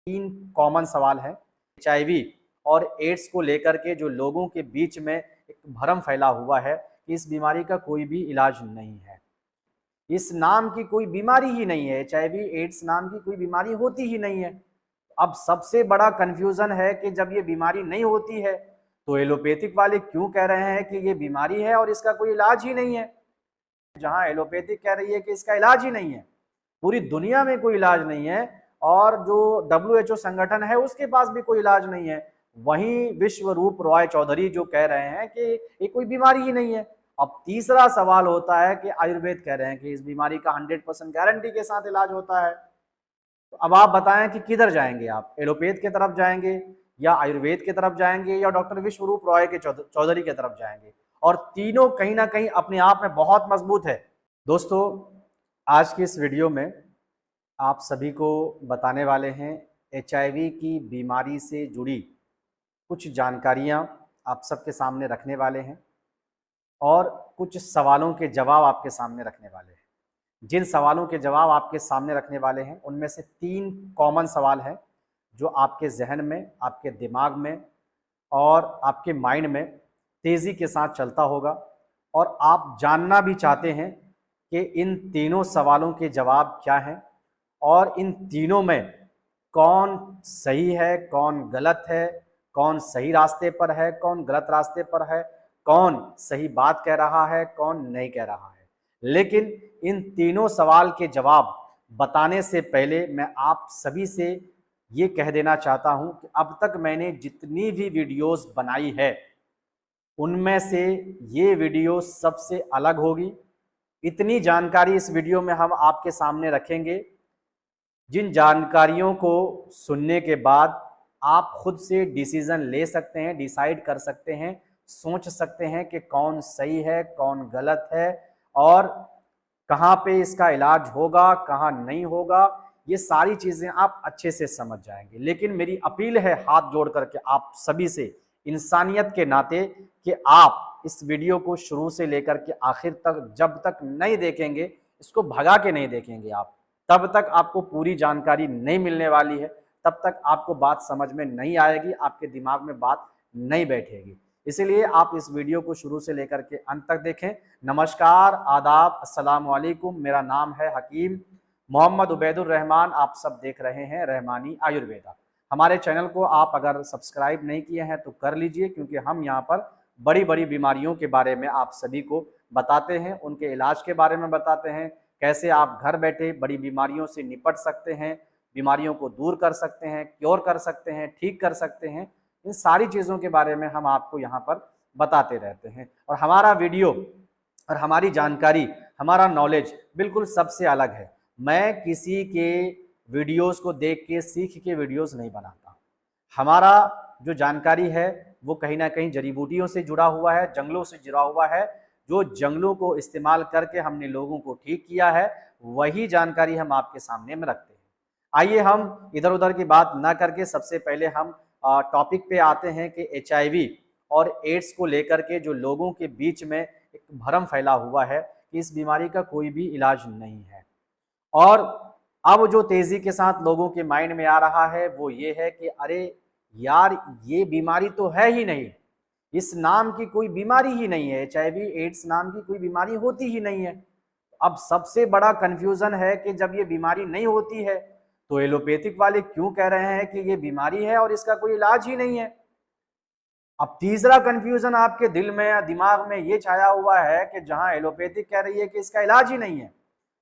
तीन कॉमन सवाल हैं एचआईवी और एड्स को लेकर के जो लोगों के बीच में एक भ्रम फैला हुआ है कि इस बीमारी का कोई भी इलाज नहीं है। इस नाम की कोई बीमारी ही नहीं है, एचआईवी एड्स नाम की कोई बीमारी होती ही नहीं है। अब सबसे बड़ा कंफ्यूजन है कि जब ये बीमारी नहीं होती है तो एलोपैथिक वाले क्यों कह रहे हैं कि ये बीमारी है और इसका कोई इलाज ही नहीं है। जहां एलोपैथिक कह रही है कि इसका इलाज ही नहीं है, पूरी दुनिया में कोई इलाज नहीं है और जो WHO संगठन है उसके पास भी कोई इलाज नहीं है, वहीं विश्वरूप रॉय चौधरी जो कह रहे हैं कि ये कोई बीमारी ही नहीं है। अब तीसरा सवाल होता है कि आयुर्वेद कह रहे हैं कि इस बीमारी का 100% गारंटी के साथ इलाज होता है। तो अब आप बताएं कि किधर जाएंगे, आप एलोपैथ की तरफ जाएंगे या आयुर्वेद की तरफ जाएंगे या डॉक्टर विश्वरूप रॉय के चौधरी की तरफ जाएंगे, और तीनों कहीं ना कहीं अपने आप में बहुत मजबूत है। दोस्तों, आज की इस वीडियो में आप सभी को बताने वाले हैं एचआईवी की बीमारी से जुड़ी कुछ जानकारियां आप सबके सामने रखने वाले हैं और कुछ सवालों के जवाब आपके सामने रखने वाले हैं। जिन सवालों के जवाब आपके सामने रखने वाले हैं उनमें से 3 कॉमन सवाल हैं जो आपके जहन में, आपके दिमाग में और आपके माइंड में तेज़ी के साथ चलता होगा और आप जानना भी चाहते हैं कि इन तीनों सवालों के जवाब क्या हैं और इन तीनों में कौन सही है, कौन गलत है, कौन सही रास्ते पर है, कौन गलत रास्ते पर है, कौन सही बात कह रहा है, कौन नहीं कह रहा है। लेकिन इन तीनों सवाल के जवाब बताने से पहले मैं आप सभी से ये कह देना चाहता हूं कि अब तक मैंने जितनी भी वीडियोस बनाई है उनमें से ये वीडियो सबसे अलग होगी। इतनी जानकारी इस वीडियो में हम आपके सामने रखेंगे जिन जानकारियों को सुनने के बाद आप खुद से डिसीजन ले सकते हैं, डिसाइड कर सकते हैं, सोच सकते हैं कि कौन सही है, कौन गलत है और कहाँ पे इसका इलाज होगा, कहाँ नहीं होगा। ये सारी चीज़ें आप अच्छे से समझ जाएंगे। लेकिन मेरी अपील है हाथ जोड़ करके आप सभी से, इंसानियत के नाते, कि आप इस वीडियो को शुरू से लेकर के आखिर तक जब तक नहीं देखेंगे, इसको भगा के नहीं देखेंगे आप, तब तक आपको पूरी जानकारी नहीं मिलने वाली है, तब तक आपको बात समझ में नहीं आएगी, आपके दिमाग में बात नहीं बैठेगी। इसीलिए आप इस वीडियो को शुरू से लेकर के अंत तक देखें। नमस्कार, आदाब, अस्सलाम वालेकुम। मेरा नाम है हकीम मोहम्मद उबैदुर रहमान। आप सब देख रहे हैं रहमानी आयुर्वेदा। हमारे चैनल को आप अगर सब्सक्राइब नहीं किए हैं तो कर लीजिए, क्योंकि हम यहाँ पर बड़ी बड़ी बीमारियों के बारे में आप सभी को बताते हैं, उनके इलाज के बारे में बताते हैं, कैसे आप घर बैठे बड़ी बीमारियों से निपट सकते हैं, बीमारियों को दूर कर सकते हैं, क्योर कर सकते हैं, ठीक कर सकते हैं। इन सारी चीज़ों के बारे में हम आपको यहाँ पर बताते रहते हैं और हमारा वीडियो और हमारी जानकारी, हमारा नॉलेज बिल्कुल सबसे अलग है। मैं किसी के वीडियोस को देख के, सीख के वीडियोस नहीं बनाता। हमारा जो जानकारी है वो कहीं ना कहीं जड़ी बूटियों से जुड़ा हुआ है, जंगलों से जुड़ा हुआ है। जो जंगलों को इस्तेमाल करके हमने लोगों को ठीक किया है, वही जानकारी हम आपके सामने में रखते हैं। आइए हम इधर उधर की बात ना करके सबसे पहले हम टॉपिक पे आते हैं कि एचआईवी और एड्स को लेकर के जो लोगों के बीच में एक भ्रम फैला हुआ है कि इस बीमारी का कोई भी इलाज नहीं है। और अब जो तेजी के साथ लोगों के माइंड में आ रहा है वो ये है कि अरे यार, ये बीमारी तो है ही नहीं, इस नाम की कोई बीमारी ही नहीं है, एचआईवी एड्स नाम की कोई बीमारी होती ही नहीं है। अब सबसे बड़ा कंफ्यूजन है कि जब ये बीमारी नहीं होती है तो एलोपैथिक वाले क्यों कह रहे हैं कि ये बीमारी है और इसका कोई इलाज ही नहीं है। अब तीसरा कंफ्यूजन आपके दिल में या दिमाग में ये छाया हुआ है कि जहां एलोपैथिक कह रही है कि इसका इलाज ही नहीं है,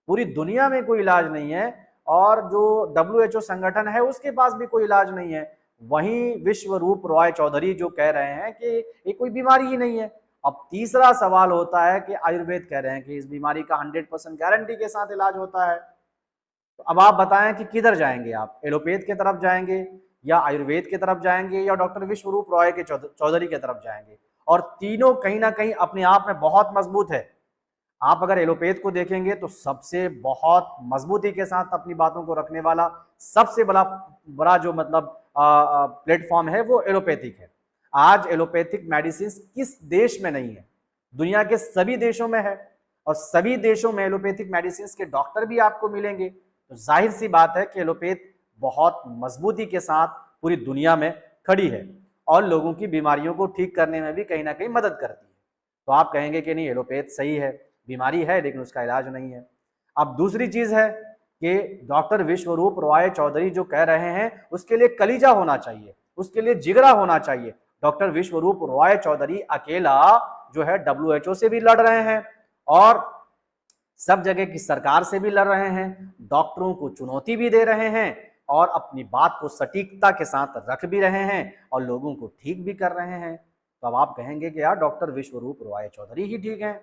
पूरी दुनिया में कोई इलाज नहीं है और जो WHO संगठन है उसके पास भी कोई इलाज नहीं है, वहीं विश्वरूप रॉय चौधरी जो कह रहे हैं कि ये कोई बीमारी ही नहीं है। अब तीसरा सवाल होता है कि आयुर्वेद कह रहे हैं कि इस बीमारी का 100% गारंटी के साथ इलाज होता है। तो अब आप बताएं कि किधर जाएंगे, आप एलोपैथ की तरफ जाएंगे या आयुर्वेद की तरफ जाएंगे या डॉक्टर विश्वरूप रॉय के चौधरी की तरफ जाएंगे, और तीनों कहीं ना कहीं अपने आप में बहुत मजबूत है। आप अगर एलोपैथ को देखेंगे तो सबसे बहुत मजबूती के साथ अपनी बातों को रखने वाला सबसे बड़ा बड़ा जो मतलब प्लेटफॉर्म है वो एलोपैथिक है। आज एलोपैथिक मेडिसिन किस देश में नहीं है, दुनिया के सभी देशों में है और सभी देशों में एलोपैथिक मेडिसिन के डॉक्टर भी आपको मिलेंगे। तो जाहिर सी बात है कि एलोपैथ बहुत मजबूती के साथ पूरी दुनिया में खड़ी है और लोगों की बीमारियों को ठीक करने में भी कहीं ना कहीं मदद करती है। तो आप कहेंगे कि नहीं, एलोपैथ सही है, बीमारी है लेकिन उसका इलाज नहीं है। अब दूसरी चीज है कि डॉक्टर विश्वरूप रॉय चौधरी जो कह रहे हैं उसके लिए कलीजा होना चाहिए, उसके लिए जिगरा होना चाहिए। डॉक्टर विश्वरूप रॉय चौधरी अकेला जो है WHO से भी लड़ रहे हैं और सब जगह की सरकार से भी लड़ रहे हैं, डॉक्टरों को चुनौती भी दे रहे हैं और अपनी बात को सटीकता के साथ रख भी रहे हैं और लोगों को ठीक भी कर रहे हैं। तो अब आप कहेंगे कि यार डॉक्टर विश्वरूप रॉय चौधरी ही ठीक है।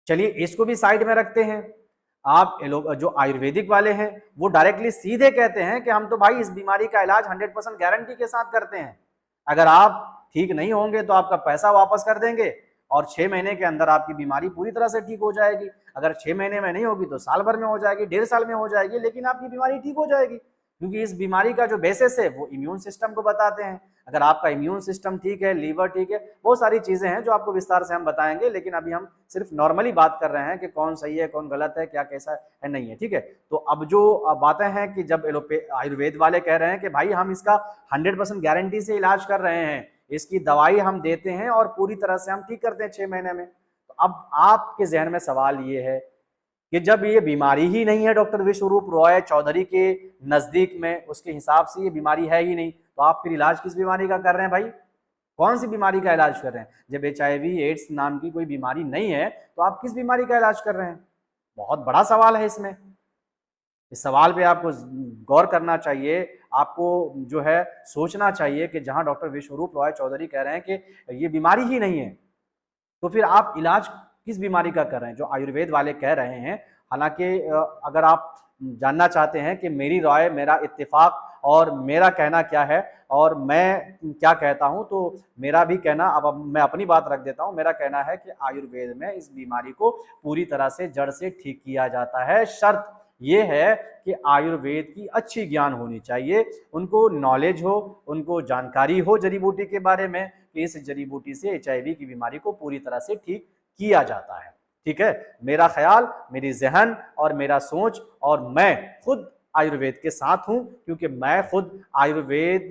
चलिए इसको भी साइड में रखते हैं। आप लोग जो आयुर्वेदिक वाले हैं वो डायरेक्टली सीधे कहते हैं कि हम तो भाई इस बीमारी का इलाज 100% गारंटी के साथ करते हैं, अगर आप ठीक नहीं होंगे तो आपका पैसा वापस कर देंगे और 6 महीने के अंदर आपकी बीमारी पूरी तरह से ठीक हो जाएगी। अगर 6 महीने में नहीं होगी तो साल भर में हो जाएगी, 1.5 साल में हो जाएगी, लेकिन आपकी बीमारी ठीक हो जाएगी। क्योंकि इस बीमारी का जो बेसिस है वो इम्यून सिस्टम को बताते हैं। अगर आपका इम्यून सिस्टम ठीक है, लीवर ठीक है, बहुत सारी चीजें हैं जो आपको विस्तार से हम बताएंगे, लेकिन अभी हम सिर्फ नॉर्मली बात कर रहे हैं कि कौन सही है कौन गलत है, क्या कैसा है नहीं है, ठीक है। तो अब जो बातें हैं कि जब आयुर्वेद वाले कह रहे हैं कि भाई हम इसका 100% गारंटी से इलाज कर रहे हैं, इसकी दवाई हम देते हैं और पूरी तरह से हम ठीक करते हैं 6 महीने में, तो अब आपके जहन में सवाल ये है कि जब ये बीमारी ही नहीं है डॉक्टर विश्वरूप रॉय चौधरी के नजदीक में, उसके हिसाब से ये बीमारी है ही नहीं, तो आप फिर इलाज किस बीमारी का कर रहे हैं भाई? कौन सी बीमारी का इलाज कर रहे हैं? जब HIV एड्स नाम की कोई बीमारी नहीं है तो आप किस बीमारी का इलाज कर रहे हैं? बहुत बड़ा सवाल है इसमें। इस सवाल पे आपको गौर करना चाहिए, आपको जो है सोचना चाहिए कि जहां डॉक्टर विश्वरूप रॉय चौधरी कह रहे हैं कि ये बीमारी ही नहीं है, तो फिर आप इलाज किस बीमारी का कर रहे हैं जो आयुर्वेद वाले कह रहे हैं। हालांकि अगर आप जानना चाहते हैं कि मेरी राय, मेरा इत्तेफाक और मेरा कहना क्या है और मैं क्या कहता हूं, तो मेरा भी कहना, अब मैं अपनी बात रख देता हूं, मेरा कहना है कि आयुर्वेद में इस बीमारी को पूरी तरह से जड़ से ठीक किया जाता है। शर्त यह है कि आयुर्वेद की अच्छी ज्ञान होनी चाहिए, उनको नॉलेज हो, उनको जानकारी हो जड़ी बूटी के बारे में कि इस जड़ी बूटी से HIV की बीमारी को पूरी तरह से ठीक किया जाता है। ठीक है, मेरा ख्याल, मेरी जहन और मेरा सोच, और मैं खुद आयुर्वेद के साथ हूं क्योंकि मैं खुद आयुर्वेद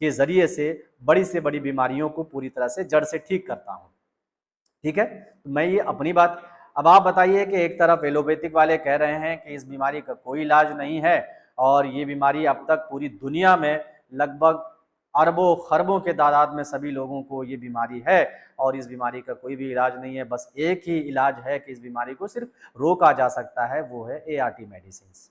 के जरिए से बड़ी बीमारियों को पूरी तरह से जड़ से ठीक करता हूं। ठीक है, तो मैं ये अपनी बात। अब आप बताइए कि एक तरफ एलोपैथिक वाले कह रहे हैं कि इस बीमारी का कोई इलाज नहीं है और ये बीमारी अब तक पूरी दुनिया में लगभग अरबों खरबों के तादाद में सभी लोगों को ये बीमारी है और इस बीमारी का कोई भी इलाज नहीं है। बस एक ही इलाज है कि इस बीमारी को सिर्फ रोका जा सकता है, वो है ART मेडिसिन।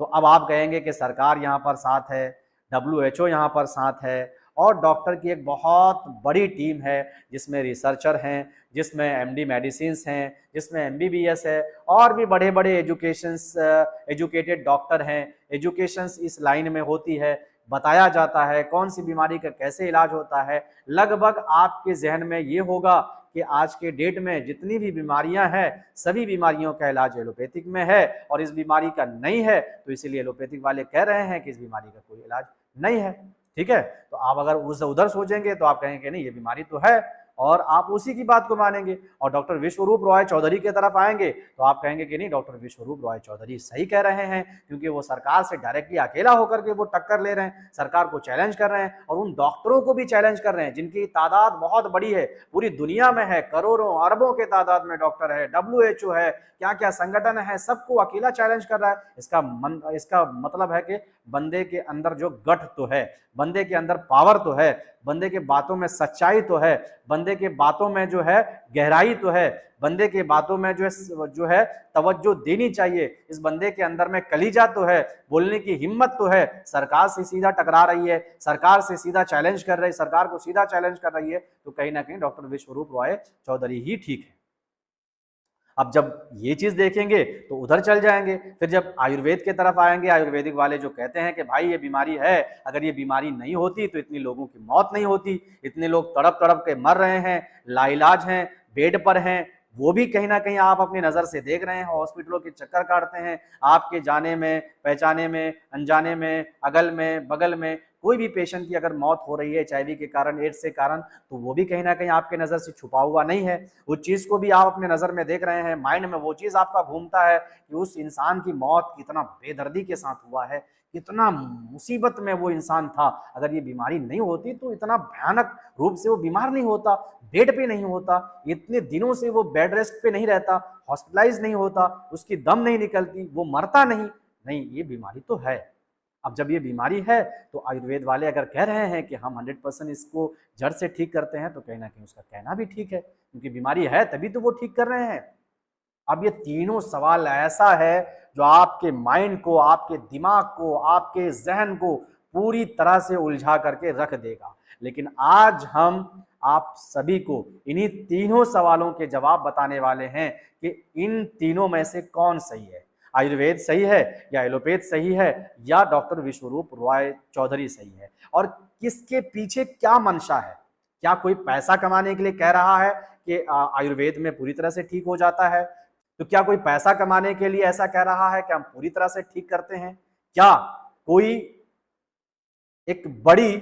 तो अब आप कहेंगे कि सरकार यहाँ पर साथ है, WHO यहाँ पर साथ है और डॉक्टर की एक बहुत बड़ी टीम है जिसमें रिसर्चर हैं, जिसमें MD मेडिसिन्स हैं, जिसमें MBBS है और भी बड़े बड़े एजुकेटेड डॉक्टर हैं। एजुकेशंस इस लाइन में होती है, बताया जाता है कौन सी बीमारी का कैसे इलाज होता है। लगभग आपके जहन में ये होगा कि आज के डेट में जितनी भी बीमारियां हैं सभी बीमारियों का इलाज एलोपैथिक में है और इस बीमारी का नहीं है, तो इसीलिए एलोपैथिक वाले कह रहे हैं कि इस बीमारी का कोई इलाज नहीं है। ठीक है, तो आप अगर उधर सोचेंगे तो आप कहेंगे नहीं, ये बीमारी तो है और आप उसी की बात को मानेंगे। और डॉक्टर विश्वरूप रॉय चौधरी की तरफ आएंगे तो आप कहेंगे कि नहीं, डॉक्टर विश्वरूप रॉय चौधरी सही कह रहे हैं क्योंकि वो सरकार से डायरेक्टली अकेला होकर के वो टक्कर ले रहे हैं, सरकार को चैलेंज कर रहे हैं और उन डॉक्टरों को भी चैलेंज कर रहे हैं जिनकी तादाद बहुत बड़ी है, पूरी दुनिया में है, करोड़ों अरबों के तादाद में डॉक्टर है, WHO है, क्या क्या संगठन है, सबको अकेला चैलेंज कर रहा है। इसका मतलब है कि बंदे के अंदर जो गठ तो है, बंदे के अंदर पावर तो है, बंदे के बातों में सच्चाई तो है, बंदे के बातों में जो है गहराई तो है, बंदे के बातों में जो है तवज्जो देनी चाहिए, इस बंदे के अंदर में कलीजा तो है, बोलने की हिम्मत तो है। सरकार से सीधा टकरा रही है, सरकार से सीधा चैलेंज कर रही है, सरकार को सीधा चैलेंज कर रही है, तो कहीं ना कहीं डॉक्टर विश्वरूप रॉय चौधरी ही ठीक है। अब जब ये चीज देखेंगे तो उधर चल जाएंगे, फिर जब आयुर्वेद के तरफ आएंगे, आयुर्वेदिक वाले जो कहते हैं कि भाई ये बीमारी है, अगर ये बीमारी नहीं होती तो इतनी लोगों की मौत नहीं होती, इतने लोग तड़प तड़प के मर रहे हैं, लाइलाज हैं, बेड पर हैं, वो भी कहीं ना कहीं आप अपनी नजर से देख रहे हैं, हॉस्पिटलों के चक्कर काटते हैं, आपके जाने में, पहचाने में, अनजाने में, अगल में, बगल में कोई भी पेशेंट की अगर मौत हो रही है HIV के कारण, एड्स के कारण, तो वो भी कहीं ना कहीं आपके नज़र से छुपा हुआ नहीं है, उस चीज़ को भी आप अपने नज़र में देख रहे हैं, माइंड में वो चीज़ आपका घूमता है कि उस इंसान की मौत कितना बेदर्दी के साथ हुआ है, कितना मुसीबत में वो इंसान था। अगर ये बीमारी नहीं होती तो इतना भयानक रूप से वो बीमार नहीं होता, बेड पे नहीं होता, इतने दिनों से वो बेड रेस्ट पे नहीं रहता, हॉस्पिटलाइज नहीं होता, उसकी दम नहीं निकलती, वो मरता नहीं। नहीं, ये बीमारी तो है। अब जब ये बीमारी है तो आयुर्वेद वाले अगर कह रहे हैं कि हम 100% इसको जड़ से ठीक करते हैं, तो कहीं ना कहीं उसका कहना भी ठीक है, क्योंकि बीमारी है तभी तो वो ठीक कर रहे हैं। अब ये तीनों सवाल ऐसा है जो आपके माइंड को, आपके दिमाग को, आपके जहन को पूरी तरह से उलझा करके रख देगा। लेकिन आज हम आप सभी को इन्हीं तीनों सवालों के जवाब बताने वाले हैं कि इन तीनों में से कौन सही है। आयुर्वेद सही है या एलोपैथ सही है या डॉक्टर विश्वरूप रॉय चौधरी सही है, और किसके पीछे क्या मंशा है। क्या कोई पैसा कमाने के लिए कह रहा है कि आयुर्वेद में पूरी तरह से ठीक हो जाता है? तो क्या कोई पैसा कमाने के लिए ऐसा कह रहा है कि हम पूरी तरह से ठीक करते हैं? क्या कोई एक बड़ी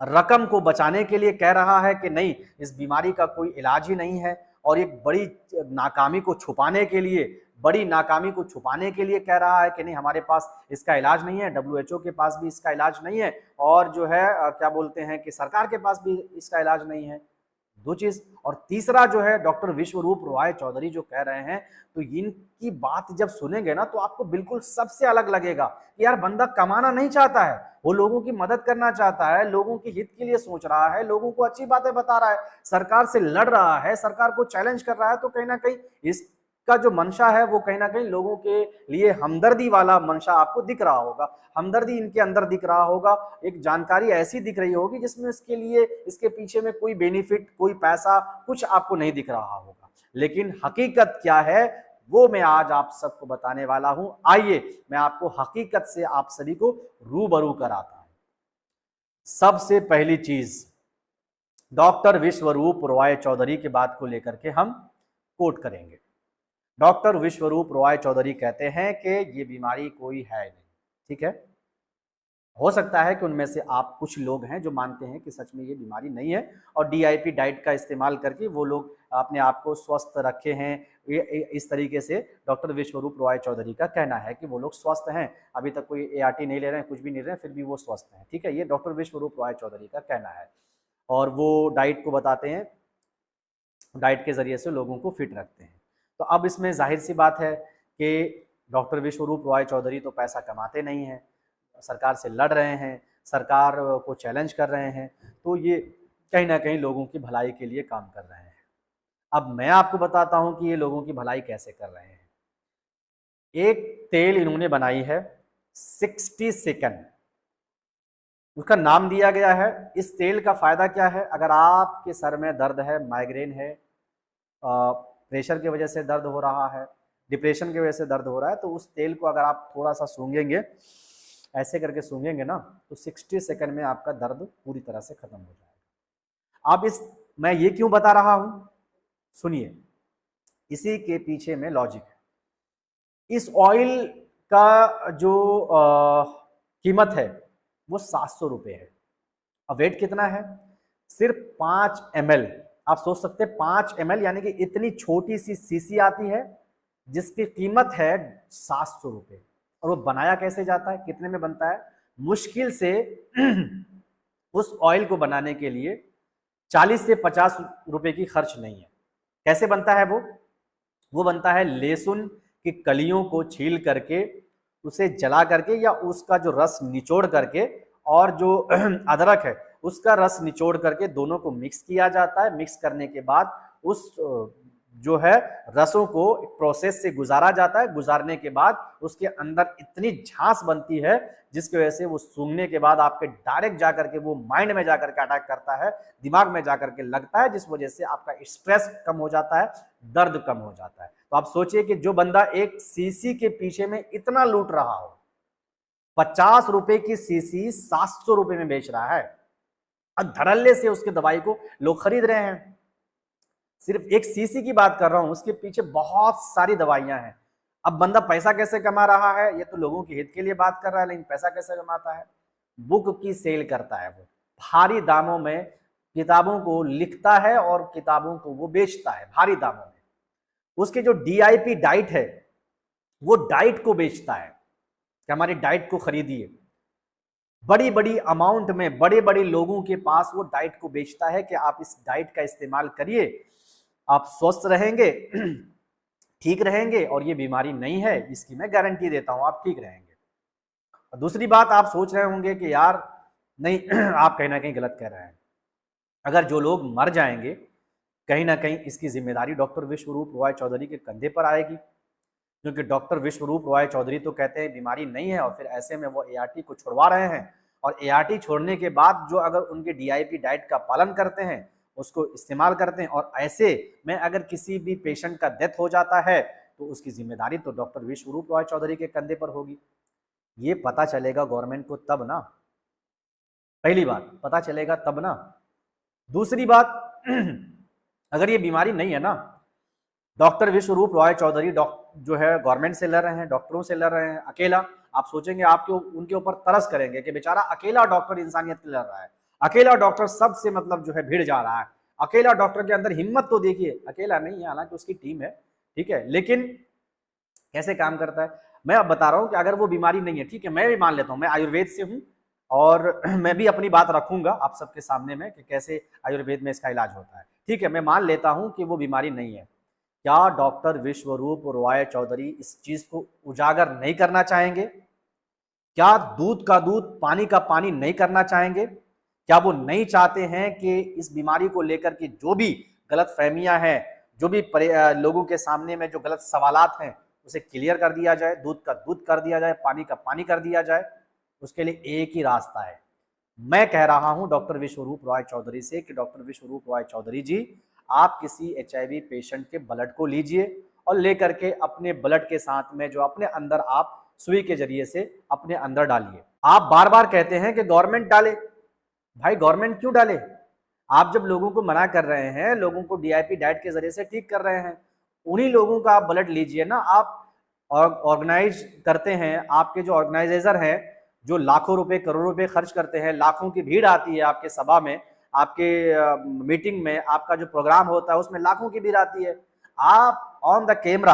रकम को बचाने के लिए कह रहा है कि नहीं, इस बीमारी का कोई इलाज ही नहीं है, और एक बड़ी नाकामी को छुपाने के लिए, बड़ी नाकामी को छुपाने के लिए कह रहा है कि नहीं, हमारे पास इसका इलाज नहीं है, WHO के पास भी इसका इलाज नहीं है, और जो है क्या बोलते हैं कि सरकार के पास भी इसका इलाज नहीं है। दो चीज। और तीसरा जो है डॉक्टर विश्वरूप रॉय चौधरी जो कह रहे हैं, तो इनकी बात जब सुनेंगे ना तो आपको बिल्कुल सबसे अलग लगेगा कि यार बंदा कमाना नहीं चाहता है, वो लोगों की मदद करना चाहता है, लोगों के हित के लिए सोच रहा है, लोगों को अच्छी बातें बता रहा है, सरकार से लड़ रहा है, सरकार को चैलेंज कर रहा है। तो कहीं ना कहीं इसका जो मंशा है वो कहीं ना कहीं लोगों के लिए हमदर्दी वाला मंशा आपको दिख रहा होगा, हमदर्दी इनके अंदर दिख रहा होगा, एक जानकारी ऐसी दिख रही होगी जिसमें इसके लिए, इसके पीछे में कोई बेनिफिट, कोई पैसा, कुछ आपको नहीं दिख रहा होगा। लेकिन हकीकत क्या है वो मैं आज आप सबको बताने वाला हूं। आइए मैं आपको हकीकत से आप सभी को रूबरू कराता हूं। सबसे पहली चीज, डॉक्टर विश्वरूप रॉय चौधरी की बात को लेकर के हम कोट करेंगे। डॉक्टर विश्वरूप रॉय चौधरी कहते हैं कि ये बीमारी कोई है नहीं, ठीक है। हो सकता है कि उनमें से आप कुछ लोग हैं जो मानते हैं कि सच में ये बीमारी नहीं है, और DIP डाइट का इस्तेमाल करके वो लोग अपने आप को स्वस्थ रखे हैं। इस तरीके से डॉक्टर विश्वरूप रॉय चौधरी का कहना है कि वो लोग स्वस्थ हैं, अभी तक कोई ART नहीं ले रहे हैं, कुछ भी नहीं ले रहे हैं, फिर भी वो स्वस्थ हैं, ठीक है। ये डॉक्टर विश्वरूप रॉय चौधरी का कहना है, और वो डाइट को बताते हैं, डाइट के जरिए से लोगों को फिट रखते हैं। तो अब इसमें जाहिर सी बात है कि डॉक्टर विश्वरूप रॉय चौधरी तो पैसा कमाते नहीं हैं, सरकार से लड़ रहे हैं, सरकार को चैलेंज कर रहे हैं, तो ये कहीं ना कहीं लोगों की भलाई के लिए काम कर रहे हैं। अब मैं आपको बताता हूं कि ये लोगों की भलाई कैसे कर रहे हैं। एक तेल इन्होंने बनाई है 60 सेकंड, उसका नाम दिया गया है। इस तेल का फायदा क्या है? अगर आपके सर में दर्द है, माइग्रेन है, प्रेशर की वजह से दर्द हो रहा है, डिप्रेशन की वजह से दर्द हो रहा है, तो उस तेल को अगर आप थोड़ा सा सूंघेंगे, ऐसे करके सूंघेंगे ना, तो 60 सेकंड में आपका दर्द पूरी तरह से खत्म हो जाएगा। अब मैं ये क्यों बता रहा हूं, सुनिए, इसी के पीछे में लॉजिक है। इस ऑयल का जो कीमत है वो 700 रुपये है। अब वेट कितना है? सिर्फ 5 ml। आप सोच सकते हैं 5 ml यानी कि इतनी छोटी सी शीशी आती है जिसकी कीमत है 700 रुपये। और वो बनाया कैसे जाता है, कितने में बनता है? मुश्किल से उस ऑयल को बनाने के लिए 40 से 50 रुपए की खर्च नहीं है। कैसे बनता है वो बनता है लहसुन की कलियों को छील करके, उसे जला करके, या उसका जो रस निचोड़ करके, और जो अदरक है उसका रस निचोड़ करके दोनों को मिक्स किया जाता है। मिक्स करने के बाद उस जो है रसों को प्रोसेस से गुजारा जाता है। गुजारने के बाद उसके अंदर इतनी झांस बनती है जिसकी वजह से वो सूंघने के बाद आपके डायरेक्ट जाकर के वो माइंड में जाकर के अटैक करता है, दिमाग में जाकर के लगता है, जिस वजह से आपका स्ट्रेस कम हो जाता है, दर्द कम हो जाता है। तो आप सोचिए कि जो बंदा एक शीशी के पीछे में इतना लूट रहा हो, 50 रुपए की शीशी 700 रुपए में बेच रहा है, अब धड़ल्ले से उसके दवाई को लोग खरीद रहे हैं। सिर्फ एक शीशी की बात कर रहा हूं, उसके पीछे बहुत सारी दवाइयां हैं। अब बंदा पैसा कैसे कमा रहा है? ये तो लोगों के हित के लिए बात कर रहा है, लेकिन पैसा कैसे कमाता है? बुक की सेल करता है वो, भारी दामों में किताबों को लिखता है और किताबों को वो बेचता है भारी दामों में। उसके जो DIP डाइट है वो डाइट को बेचता है। कि हमारी डाइट को खरीदिए। बड़ी बड़ी अमाउंट में बड़े बड़े लोगों के पास वो डाइट को बेचता है कि आप इस डाइट का इस्तेमाल करिए, आप स्वस्थ रहेंगे, ठीक रहेंगे और ये बीमारी नहीं है, इसकी मैं गारंटी देता हूं, आप ठीक रहेंगे। और दूसरी बात, आप सोच रहे होंगे कि यार नहीं आप कहीं ना कहीं गलत कह रहे हैं। अगर जो लोग मर जाएंगे, कहीं ना कहीं इसकी जिम्मेदारी डॉक्टर विश्वरूप रॉय चौधरी के कंधे पर आएगी, क्योंकि डॉक्टर विश्वरूप रॉय चौधरी तो कहते हैं बीमारी नहीं है, और फिर ऐसे में वो एआरटी को छुड़वा रहे हैं, और एआरटी छोड़ने के बाद जो अगर उनके डीआईपी डाइट का पालन करते हैं, उसको इस्तेमाल करते हैं, और ऐसे में अगर किसी भी पेशेंट का डेथ हो जाता है तो उसकी जिम्मेदारी तो डॉक्टर विश्वरूप रॉय चौधरी के कंधे पर होगी। ये पता चलेगा गवर्नमेंट को तब ना, पहली बात पता चलेगा तब ना। दूसरी बात अगर ये बीमारी नहीं है ना, डॉक्टर विश्वरूप रॉय चौधरी जो है गवर्नमेंट से लड़ रहे हैं, डॉक्टरों से लड़ रहे हैं अकेला। आप सोचेंगे आपके उनके ऊपर तरस करेंगे कि बेचारा अकेला डॉक्टर इंसानियत के लड़ रहा है, अकेला डॉक्टर सबसे मतलब जो है भिड़ जा रहा है, अकेला डॉक्टर के अंदर हिम्मत तो देखिए। अकेला नहीं है, हालांकि उसकी टीम है, ठीक है, लेकिन कैसे काम करता है मैं अब बता रहा हूं कि अगर वो बीमारी नहीं है, ठीक है, मैं भी मान लेता हूं, मैं आयुर्वेद से हूं और मैं भी अपनी बात रखूंगा आप सबके सामने में कि कैसे आयुर्वेद में इसका इलाज होता है, ठीक है, मैं मान लेता हूं कि वो बीमारी नहीं है। क्या डॉक्टर विश्वरूप रॉय चौधरी इस चीज को उजागर नहीं करना चाहेंगे? क्या दूध का दूध पानी का पानी नहीं करना चाहेंगे? क्या वो नहीं चाहते हैं कि इस बीमारी को लेकर के जो भी गलत फहमियां हैं, जो भी लोगों के सामने में जो गलत सवालात हैं, उसे क्लियर कर दिया जाए, दूध का दूध कर दिया जाए, पानी का पानी कर दिया जाए? उसके लिए एक ही रास्ता है। मैं कह रहा हूं डॉक्टर विश्वरूप रॉय चौधरी से कि डॉक्टर विश्वरूप रॉय चौधरी जी, आप किसी एचआईवी पेशेंट के ब्लड को लीजिए और लेकर के अपने ब्लड के साथ में जो अपने अंदर आप सुई के जरिए से अपने अंदर डालिए। आप बार बार कहते हैं कि गवर्नमेंट डाले, भाई गवर्नमेंट क्यों डाले? आप जब लोगों को मना कर रहे हैं, लोगों को डीआईपी डाइट के जरिए से ठीक कर रहे हैं, उन्हीं लोगों का आप ब्लड लीजिए ना। आप ऑर्गेनाइज करते हैं, आपके जो ऑर्गेनाइजेटर हैं, जो लाखों रुपए करोड़ों रुपए खर्च करते हैं, लाखों की भीड़ आती है आपके सभा में, आपके मीटिंग में, आपका जो प्रोग्राम होता है उसमें लाखों की भीड़ आती है। आप ऑन द कैमरा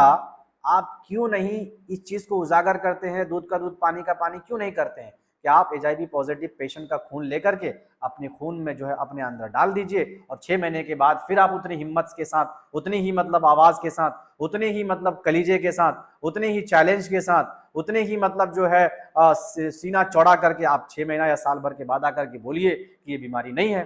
आप क्यों नहीं इस चीज को उजागर करते हैं, दूध का दूध पानी का पानी क्यों नहीं करते हैं कि आप एचआईवी पॉजिटिव पेशेंट का खून लेकर के अपने खून में जो है अपने अंदर डाल दीजिए, और 6 महीने के बाद फिर आप उतनी हिम्मत के साथ, उतनी ही मतलब आवाज के साथ, उतने ही मतलब कलीजे के साथ, उतने ही चैलेंज के साथ, उतने ही मतलब जो है सीना चौड़ा करके आप 6 महीना या साल भर के बाद आकर के बोलिए कि ये बीमारी नहीं है,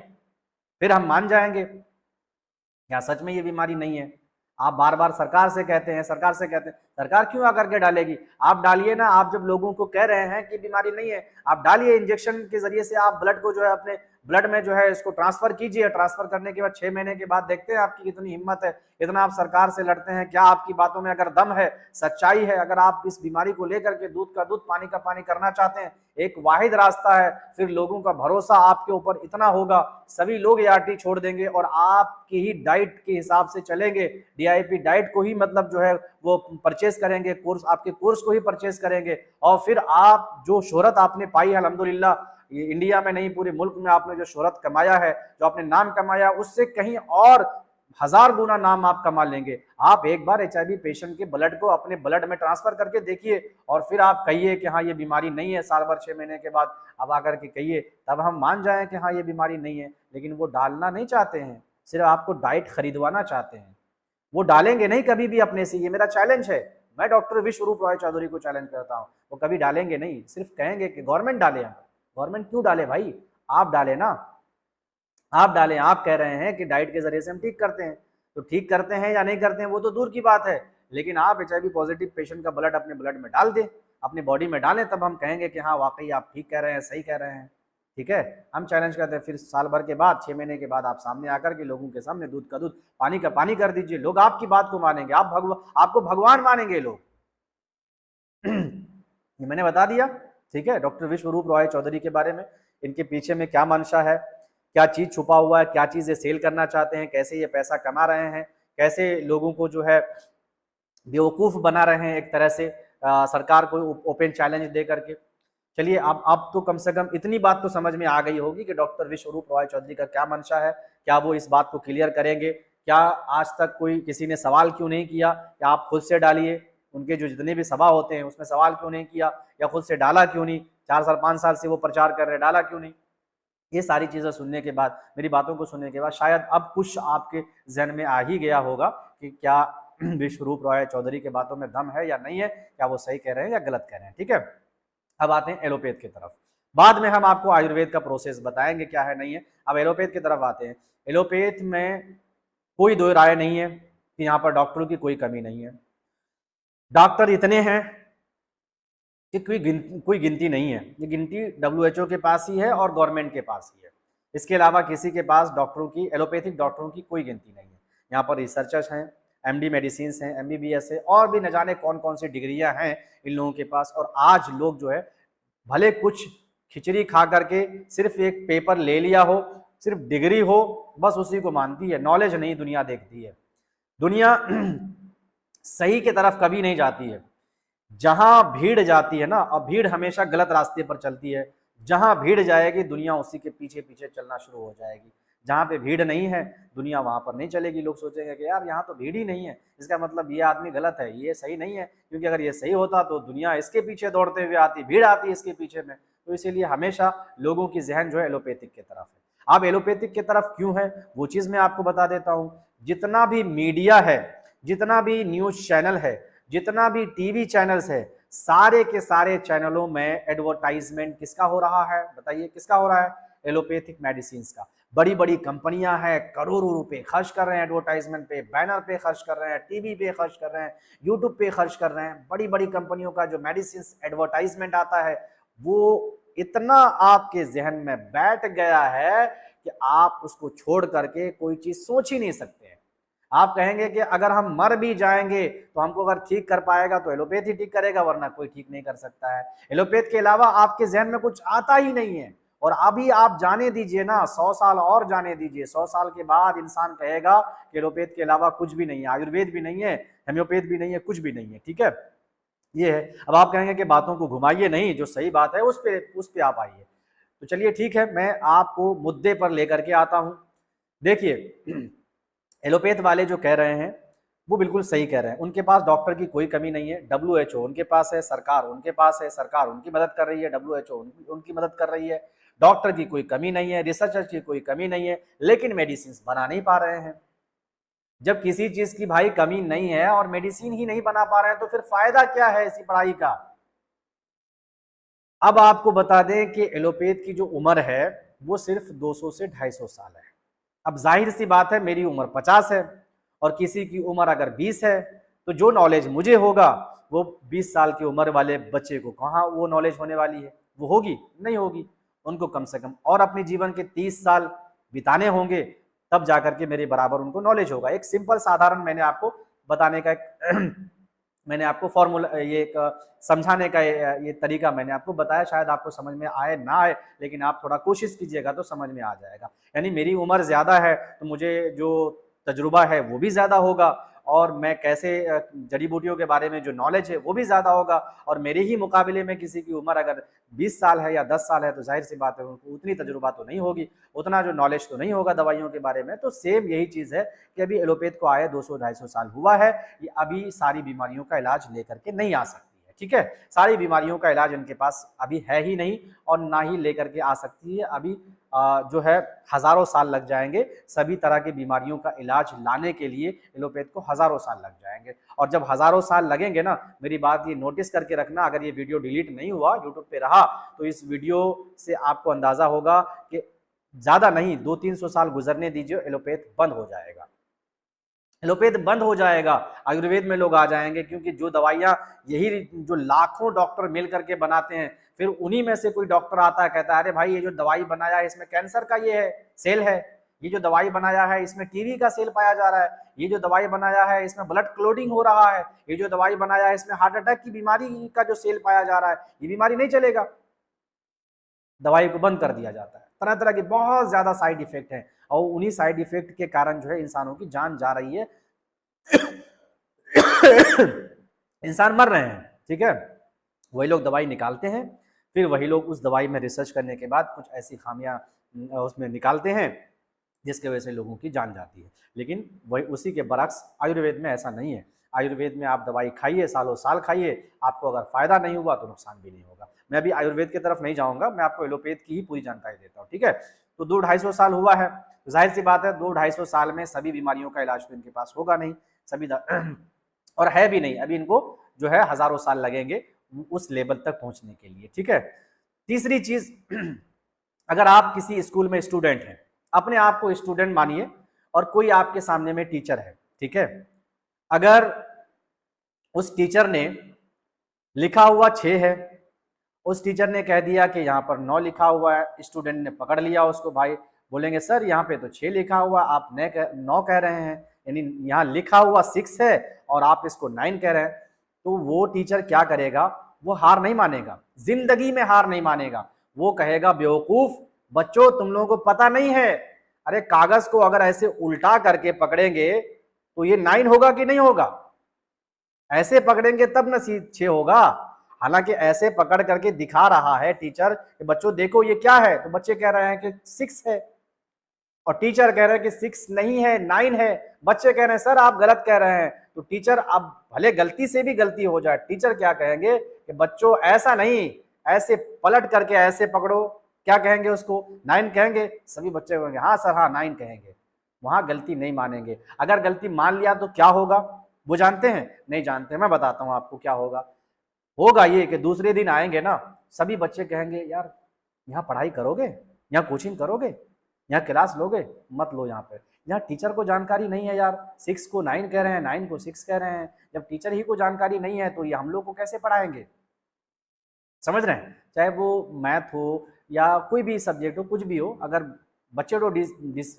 फिर हम मान जाएंगे क्या सच में ये बीमारी नहीं है। आप बार बार सरकार से कहते हैं, सरकार से कहते हैं, सरकार क्यों आकर के डालेगी? आप डालिए ना। आप जब लोगों को कह रहे हैं कि बीमारी नहीं है, आप डालिए, इंजेक्शन के जरिए से आप ब्लड को जो है अपने ब्लड में जो है इसको ट्रांसफर कीजिए। ट्रांसफर करने के बाद 6 महीने के बाद देखते हैं आपकी कितनी हिम्मत है, इतना आप सरकार से लड़ते हैं, क्या आपकी बातों में अगर दम है, सच्चाई है, अगर आप इस बीमारी को लेकर के दूध का दूध पानी का पानी करना चाहते हैं, एक वाहिद रास्ता है, फिर लोगों का भरोसा आपके ऊपर इतना होगा, सभी लोग एआरटी छोड़ देंगे और आपकी ही डाइट के हिसाब से चलेंगे, डीआईपी डाइट को ही मतलब जो है वो परचेस करेंगे, कोर्स आपके कोर्स को ही परचेस करेंगे, और फिर आप जो शोहरत आपने पाई है अल्हम्दुलिल्लाह, ये इंडिया में नहीं पूरे मुल्क में आपने जो शोहरत कमाया है, जो आपने नाम कमाया, उससे कहीं और 1000 गुना नाम आप कमा लेंगे। आप एक बार एचआईवी पेशेंट के ब्लड को अपने ब्लड में ट्रांसफर करके देखिए और फिर आप कहिए कि हाँ ये बीमारी नहीं है, साल भर 6 महीने के बाद अब आकर के कहिए, तब हम मान जाएं कि हाँ ये बीमारी नहीं है। लेकिन वो डालना नहीं चाहते हैं, सिर्फ आपको डाइट खरीदवाना चाहते हैं। वो डालेंगे नहीं कभी भी अपने से, ये मेरा चैलेंज है। मैं डॉक्टर विश्वरूप रॉय चौधरी को चैलेंज करता हूँ, वो कभी डालेंगे नहीं, सिर्फ कहेंगे कि गवर्नमेंट डाले। गवर्नमेंट क्यों डाले भाई? आप डाले ना, आप डालें। आप कह रहे हैं कि डाइट के जरिए से हम ठीक करते हैं, तो ठीक करते हैं या नहीं करते हैं वो तो दूर की बात है, लेकिन आप एचआईवी पॉजिटिव पेशेंट का ब्लड अपने ब्लड में डाल दें, अपनी बॉडी में डालें, तब हम कहेंगे कि हाँ वाकई आप ठीक कह रहे हैं, सही कह रहे हैं। ठीक है, हम चैलेंज करते हैं। फिर साल भर के बाद 6 महीने के बाद आप सामने आकर के लोगों के सामने दूध का दूध पानी का पानी कर दीजिए, लोग आपकी बात को मानेंगे, आपको भगवान मानेंगे लोग। ये मैंने बता दिया, ठीक है, डॉक्टर विश्वरूप रॉय चौधरी के बारे में, इनके पीछे में क्या मंशा है, क्या चीज छुपा हुआ है, क्या चीज ये सेल करना चाहते हैं, कैसे ये पैसा कमा रहे हैं, कैसे लोगों को जो है बेवकूफ बना रहे हैं एक तरह से, सरकार को ओपन चैलेंज दे करके। चलिए अब तो कम से कम इतनी बात तो समझ में आ गई होगी कि डॉक्टर विश्वरूप रॉय चौधरी का क्या मंशा है, क्या वो इस बात को क्लियर करेंगे। क्या आज तक कोई किसी ने सवाल क्यों नहीं किया कि आप खुद से डालिए, उनके जो जितने भी सभा होते हैं उसमें सवाल क्यों नहीं किया, या खुद से डाला क्यों नहीं, 4 साल 5 साल से वो प्रचार कर रहे हैं, डाला क्यों नहीं। ये सारी चीज़ें सुनने के बाद, मेरी बातों को सुनने के बाद शायद अब कुछ आपके जहन में आ ही गया होगा कि क्या विश्वरूप रॉय चौधरी के बातों में दम है या नहीं है, क्या वो सही कह रहे हैं या गलत कह रहे हैं। ठीक है, अब आते हैं एलोपैथ की तरफ। बाद में हम आपको आयुर्वेद का प्रोसेस बताएंगे क्या है नहीं है। अब एलोपैथ की तरफ आते हैं। एलोपैथ में कोई दो राय नहीं है कि यहाँ पर डॉक्टरों की कोई कमी नहीं है। डॉक्टर इतने हैं कि कोई गिनती नहीं है। ये गिनती WHO के पास ही है और गवर्नमेंट के पास ही है। इसके अलावा किसी के पास डॉक्टरों की, एलोपैथिक डॉक्टरों की कोई गिनती नहीं है। यहाँ पर रिसर्चर्स हैं, MD मेडिसिन हैं, MBBS है, और भी न जाने कौन कौन सी डिग्रियां हैं इन लोगों के पास। और आज लोग जो है भले कुछ खिचड़ी खा करके सिर्फ एक पेपर ले लिया हो, सिर्फ डिग्री हो, बस उसी को मानती है, नॉलेज नहीं दुनिया देखती है। दुनिया सही की तरफ कभी नहीं जाती है। जहां भीड़ जाती है ना, और भीड़ हमेशा गलत रास्ते पर चलती है, जहां भीड़ जाएगी दुनिया उसी के पीछे पीछे चलना शुरू हो जाएगी। जहां पे भीड़ नहीं है दुनिया वहां पर नहीं चलेगी। लोग सोचेंगे कि यार यहाँ तो भीड़ ही नहीं है, इसका मतलब ये आदमी गलत है, ये सही नहीं है, क्योंकि अगर ये सही होता तो दुनिया इसके पीछे दौड़ते हुए आती, भीड़ आती इसके पीछे में। तो इसीलिए हमेशा लोगों की जहन जो है एलोपैथिक की तरफ है। अब एलोपैथिक की तरफ क्यों है वो चीज मैं आपको बता देता हूँ। जितना भी मीडिया है, जितना भी न्यूज चैनल है, जितना भी टीवी चैनल्स है, सारे के सारे चैनलों में एडवर्टाइजमेंट किसका हो रहा है, बताइए किसका हो रहा है? एलोपैथिक मेडिसिन का। बड़ी बड़ी कंपनियां हैं, करोड़ों रुपए खर्च कर रहे हैं एडवर्टाइजमेंट पे, बैनर पे खर्च कर रहे हैं, टीवी पे खर्च कर रहे हैं, यूट्यूब पे खर्च कर रहे हैं। बड़ी बड़ी कंपनियों का जो मेडिसिन एडवर्टाइजमेंट आता है वो इतना आपके जहन में बैठ गया है कि आप उसको छोड़ करके कोई चीज सोच ही नहीं सकते हैं। आप कहेंगे कि अगर हम मर भी जाएंगे तो हमको अगर ठीक कर पाएगा तो एलोपैथ ही ठीक करेगा, वरना कोई ठीक नहीं कर सकता है। एलोपैथ के अलावा आपके जहन में कुछ आता ही नहीं है। और अभी आप जाने दीजिए ना, 100 साल और जाने दीजिए, 100 साल के बाद इंसान कहेगा कि एलोपैथ के अलावा कुछ भी नहीं है, आयुर्वेद भी नहीं है, होम्योपैथ भी नहीं है, कुछ भी नहीं है। ठीक है, ये है। अब आप कहेंगे कि बातों को घुमाइए नहीं, जो सही बात है उस पे आप आइए। तो चलिए ठीक है, मैं आपको मुद्दे पर लेकर के आता हूं। देखिए, एलोपैथ वाले जो कह रहे हैं वो बिल्कुल सही कह रहे हैं। उनके पास डॉक्टर की कोई कमी नहीं है। WHO उनके पास है, सरकार उनके पास है, सरकार उनकी मदद कर रही है, WHO उनकी मदद कर रही है। डॉक्टर की कोई कमी नहीं है, रिसर्चर की कोई कमी नहीं है, लेकिन मेडिसिन बना नहीं पा रहे हैं। जब किसी चीज की भाई कमी नहीं है और मेडिसिन ही नहीं बना पा रहे हैं तो फिर फायदा क्या है इसी पढ़ाई का। अब आपको बता दें कि एलोपैथ की जो उम्र है वो सिर्फ 200 से 250 साल है। अब जाहिर सी बात है, मेरी उम्र 50 है और किसी की उम्र अगर 20 है तो जो नॉलेज मुझे होगा वो 20 साल की उम्र वाले बच्चे को कहाँ वो नॉलेज होने वाली है? वो होगी नहीं होगी। उनको कम से कम और अपने जीवन के 30 साल बिताने होंगे, तब जाकर के मेरे बराबर उनको नॉलेज होगा। एक सिंपल साधारण मैंने आपको बताने का एक मैंने आपको फॉर्मूला, ये एक समझाने का ये तरीका मैंने आपको बताया। शायद आपको समझ में आए ना आए, लेकिन आप थोड़ा कोशिश कीजिएगा तो समझ में आ जाएगा। यानी मेरी उम्र ज़्यादा है तो मुझे जो तजुर्बा है वो भी ज़्यादा होगा, और मैं कैसे जड़ी बूटियों के बारे में जो नॉलेज है वो भी ज़्यादा होगा। और मेरे ही मुकाबले में किसी की उम्र अगर 20 साल है या 10 साल है तो जाहिर सी बात है उनको उतनी तजुर्बा तो नहीं होगी, उतना जो नॉलेज तो नहीं होगा दवाइयों के बारे में। तो सेम यही चीज़ है कि अभी एलोपैथ को आए 200-250 साल हुआ है, ये अभी सारी बीमारियों का इलाज लेकर के नहीं आ सकती है। ठीक है, सारी बीमारियों का इलाज इनके पास अभी है ही नहीं और ना ही लेकर के आ सकती है। अभी जो है हजारों साल लग जाएंगे। सभी तरह की बीमारियों का इलाज लाने के लिए एलोपैथ को हजारों साल लग जाएंगे। और जब हजारों साल लगेंगे ना, मेरी बात ये नोटिस करके रखना, अगर ये वीडियो डिलीट नहीं हुआ, यूट्यूब पे रहा, तो इस वीडियो से आपको अंदाजा होगा कि ज्यादा नहीं 200-300 साल गुजरने दीजिए, एलोपैथ बंद हो जाएगा। एलोपैथ बंद हो जाएगा, आयुर्वेद में लोग आ जाएंगे। क्योंकि जो दवाइयाँ यही जो लाखों डॉक्टर मिल करके बनाते हैं, फिर उन्हीं में से कोई डॉक्टर आता है, कहता है अरे भाई ये जो दवाई बनाया है इसमें कैंसर का ये है सेल है, ये जो दवाई बनाया है इसमें टीबी का सेल पाया जा रहा है, ये जो दवाई बनाया है इसमें ब्लड क्लोटिंग हो रहा है, ये जो दवाई बनाया है इसमें हार्ट अटैक की बीमारी का जो सेल पाया जा रहा है, ये बीमारी नहीं चलेगा, दवाई को बंद कर दिया जाता है। तरह तरह के बहुत ज्यादा साइड इफेक्ट हैं और उन्हीं साइड इफेक्ट के कारण जो है इंसानों की जान जा रही है, इंसान मर रहे हैं। ठीक है, वही लोग दवाई निकालते हैं, फिर वही लोग उस दवाई में रिसर्च करने के बाद कुछ ऐसी खामियां उसमें निकालते हैं जिसके वजह से लोगों की जान जाती है। लेकिन वही उसी के बरक्स आयुर्वेद में ऐसा नहीं है। आयुर्वेद में आप दवाई खाइए, सालों साल खाइए, आपको अगर फायदा नहीं हुआ तो नुकसान भी नहीं होगा। मैं अभी आयुर्वेद की तरफ नहीं जाऊंगा, मैं आपको एलोपैथ की ही पूरी जानकारी देता हूँ, ठीक है। तो 200-250 साल हुआ है, तो जाहिर सी बात है 200-250 साल में सभी बीमारियों का इलाज तो इनके पास होगा नहीं, सभी और है भी नहीं, अभी इनको जो है हजारों साल लगेंगे उस लेवल तक पहुंचने के लिए, ठीक है। तीसरी चीज, अगर आप किसी स्कूल में स्टूडेंट हैं, अपने आप को स्टूडेंट मानिए और कोई आपके सामने में टीचर है, ठीक है। अगर उस टीचर ने लिखा हुआ 6 है, उस टीचर ने कह दिया कि यहाँ पर 9 लिखा हुआ है, स्टूडेंट ने पकड़ लिया उसको, भाई बोलेंगे सर यहाँ पे तो 6 लिखा हुआ, आप 9 कह रहे हैं, यानी यहाँ लिखा हुआ 6 है और आप इसको 9 कह रहे हैं। तो वो टीचर क्या करेगा, वो हार नहीं मानेगा, जिंदगी में हार नहीं मानेगा। वो कहेगा बेवकूफ बच्चों, तुम लोगों को पता नहीं है, अरे कागज को अगर ऐसे उल्टा करके पकड़ेंगे तो ये 9 होगा कि नहीं होगा, ऐसे पकड़ेंगे तब ना 6 होगा। हालांकि ऐसे पकड़ करके दिखा रहा है टीचर कि बच्चों देखो ये क्या है, तो बच्चे कह रहे हैं कि 6 है, और टीचर कह रहे हैं कि 6 नहीं है 9 है। बच्चे कह रहे हैं सर आप गलत कह रहे हैं। तो टीचर, अब भले गलती से भी गलती हो जाए, टीचर क्या कहेंगे कि बच्चों ऐसा नहीं, ऐसे पलट करके ऐसे पकड़ो, क्या कहेंगे उसको, 9 कहेंगे। सभी बच्चे कहेंगे हाँ सर हाँ 9 कहेंगे, वहां गलती नहीं मानेंगे। अगर गलती मान लिया तो क्या होगा, वो जानते हैं? नहीं जानते। मैं बताता हूं आपको क्या होगा। होगा ये कि दूसरे दिन आएंगे ना, सभी बच्चे कहेंगे यार यहाँ पढ़ाई करोगे, यहाँ कोचिंग करोगे, यहाँ क्लास लोगे? मत लो, यहाँ पे यहाँ टीचर को जानकारी नहीं है यार, 6 को 9 कह रहे हैं, 9 को 6 कह रहे हैं। जब टीचर ही को जानकारी नहीं है तो ये हम लोग को कैसे पढ़ाएंगे? समझ रहे हैं? चाहे वो मैथ हो या कोई भी सब्जेक्ट हो, कुछ भी हो, अगर बच्चे तो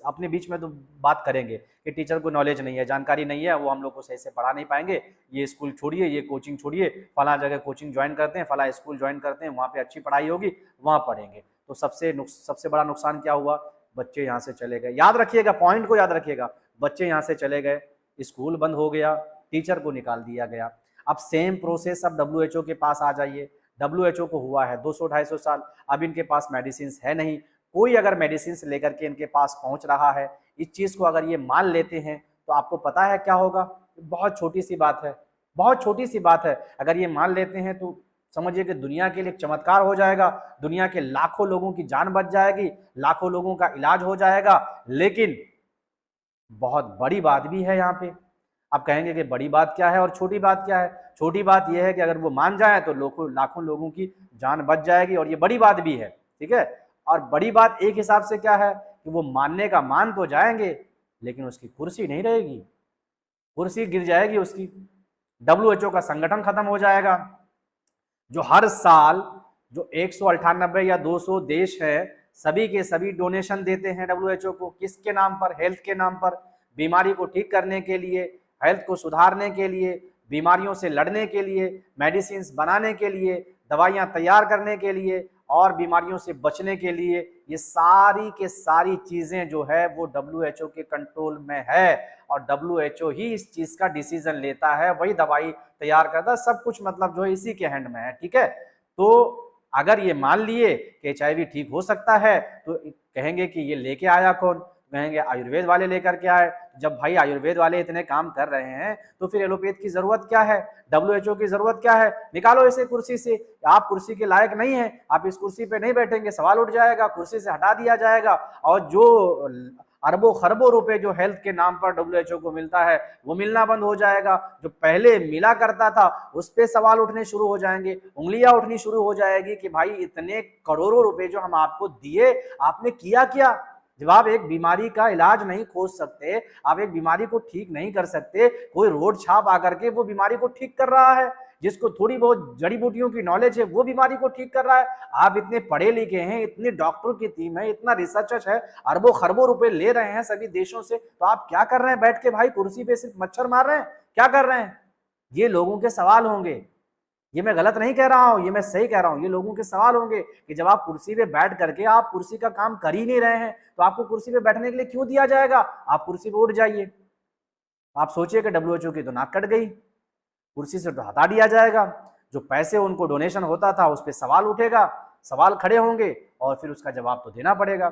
अपने बीच में तो बात करेंगे कि टीचर को नॉलेज नहीं है, जानकारी नहीं है, वो हम लोग को सही से पढ़ा नहीं पाएंगे, ये स्कूल छोड़िए, ये कोचिंग छोड़िए, फला जगह कोचिंग ज्वाइन करते हैं, फला स्कूल ज्वाइन करते हैं, वहाँ पे अच्छी पढ़ाई होगी, वहाँ पढ़ेंगे। तो सबसे बड़ा नुकसान क्या हुआ, बच्चे यहाँ से चले गए। याद रखिएगा, पॉइंट को याद रखिएगा, बच्चे यहाँ से चले गए, स्कूल बंद हो गया, टीचर को निकाल दिया गया। अब सेम प्रोसेस अब WHO के पास आ जाइए। WHO को हुआ है 200-250 साल, अब इनके पास मेडिसिन है नहीं। कोई अगर मेडिसिन लेकर के इनके पास पहुंच रहा है, इस चीज को अगर ये मान लेते हैं, तो आपको पता है क्या होगा? बहुत छोटी सी बात है, बहुत छोटी सी बात है। अगर ये मान लेते हैं तो समझिए कि दुनिया के लिए चमत्कार हो जाएगा, दुनिया के लाखों लोगों की जान बच जाएगी, लाखों लोगों का इलाज हो जाएगा। लेकिन बहुत बड़ी बात भी है यहाँ पे। आप कहेंगे कि बड़ी बात क्या है और छोटी बात क्या है? छोटी बात यह है कि अगर वो मान जाए तो लाखों लोगों की जान बच जाएगी, और ये बड़ी बात भी है, ठीक है। और बड़ी बात एक हिसाब से क्या है कि वो मानने का मान तो जाएंगे, लेकिन उसकी कुर्सी नहीं रहेगी, कुर्सी गिर जाएगी उसकी। WHO का संगठन खत्म हो जाएगा, जो हर साल जो 198 या 200 देश है, सभी के सभी डोनेशन देते हैं WHO को। किसके नाम पर? हेल्थ के नाम पर, बीमारी को ठीक करने के लिए, हेल्थ को सुधारने के लिए, बीमारियों से लड़ने के लिए, मेडिसिन बनाने के लिए, दवाइयां तैयार करने के लिए, और बीमारियों से बचने के लिए। ये सारी के सारी चीजें जो है वो WHO के कंट्रोल में है, और WHO ही इस चीज का डिसीजन लेता है, वही दवाई तैयार करता है, सब कुछ मतलब जो है इसी के हैंड में है, ठीक है। तो अगर ये मान लिए कि HIV ठीक हो सकता है, तो कहेंगे कि ये लेके आया कौन? कहेंगे आयुर्वेद वाले लेकर के आए। जब भाई आयुर्वेद वाले इतने काम कर रहे हैं, तो फिर एलोपैथ की जरूरत क्या है, WHO की जरूरत क्या है? निकालो इसे कुर्सी से। आप कुर्सी के लायक नहीं है, आप इस कुर्सी पे नहीं बैठेंगे, सवाल उठ जाएगा, कुर्सी से हटा दिया जाएगा, और जो अरबों खरबों रुपए जो हेल्थ के नाम पर WHO को मिलता है, वो मिलना बंद हो जाएगा। जो पहले मिला करता था उस पे सवाल उठने शुरू हो जाएंगे, उंगलियां उठनी शुरू हो जाएगी कि भाई इतने करोड़ों रुपए जो हम आपको दिए, आपने किया क्या? जब आप एक बीमारी का इलाज नहीं खोज सकते, आप एक बीमारी को ठीक नहीं कर सकते, कोई रोड छाप आकर के वो बीमारी को ठीक कर रहा है, जिसको थोड़ी बहुत जड़ी बूटियों की नॉलेज है वो बीमारी को ठीक कर रहा है। आप इतने पढ़े लिखे हैं, इतने डॉक्टरों की टीम है, इतना रिसर्चर है, अरबों खरबों रुपए ले रहे हैं सभी देशों से, तो आप क्या कर रहे हैं बैठ के भाई कुर्सी पे सिर्फ मच्छर मार रहे हैं? क्या कर रहे हैं? ये लोगों के सवाल होंगे। ये मैं गलत नहीं कह रहा हूं, ये मैं सही कह रहा हूं। ये लोगों के सवाल होंगे कि जब आप कुर्सी पे बैठ करके आप कुर्सी का काम कर ही नहीं रहे हैं, तो आपको कुर्सी पे बैठने के लिए क्यों दिया जाएगा? आप कुर्सी पे उठ जाइए। आप सोचिए कि WHO की तो नाक कट गई, कुर्सी से तो हटा दिया जाएगा। जो पैसे उनको डोनेशन होता था उस पर सवाल उठेगा, सवाल खड़े होंगे, और फिर उसका जवाब तो देना पड़ेगा।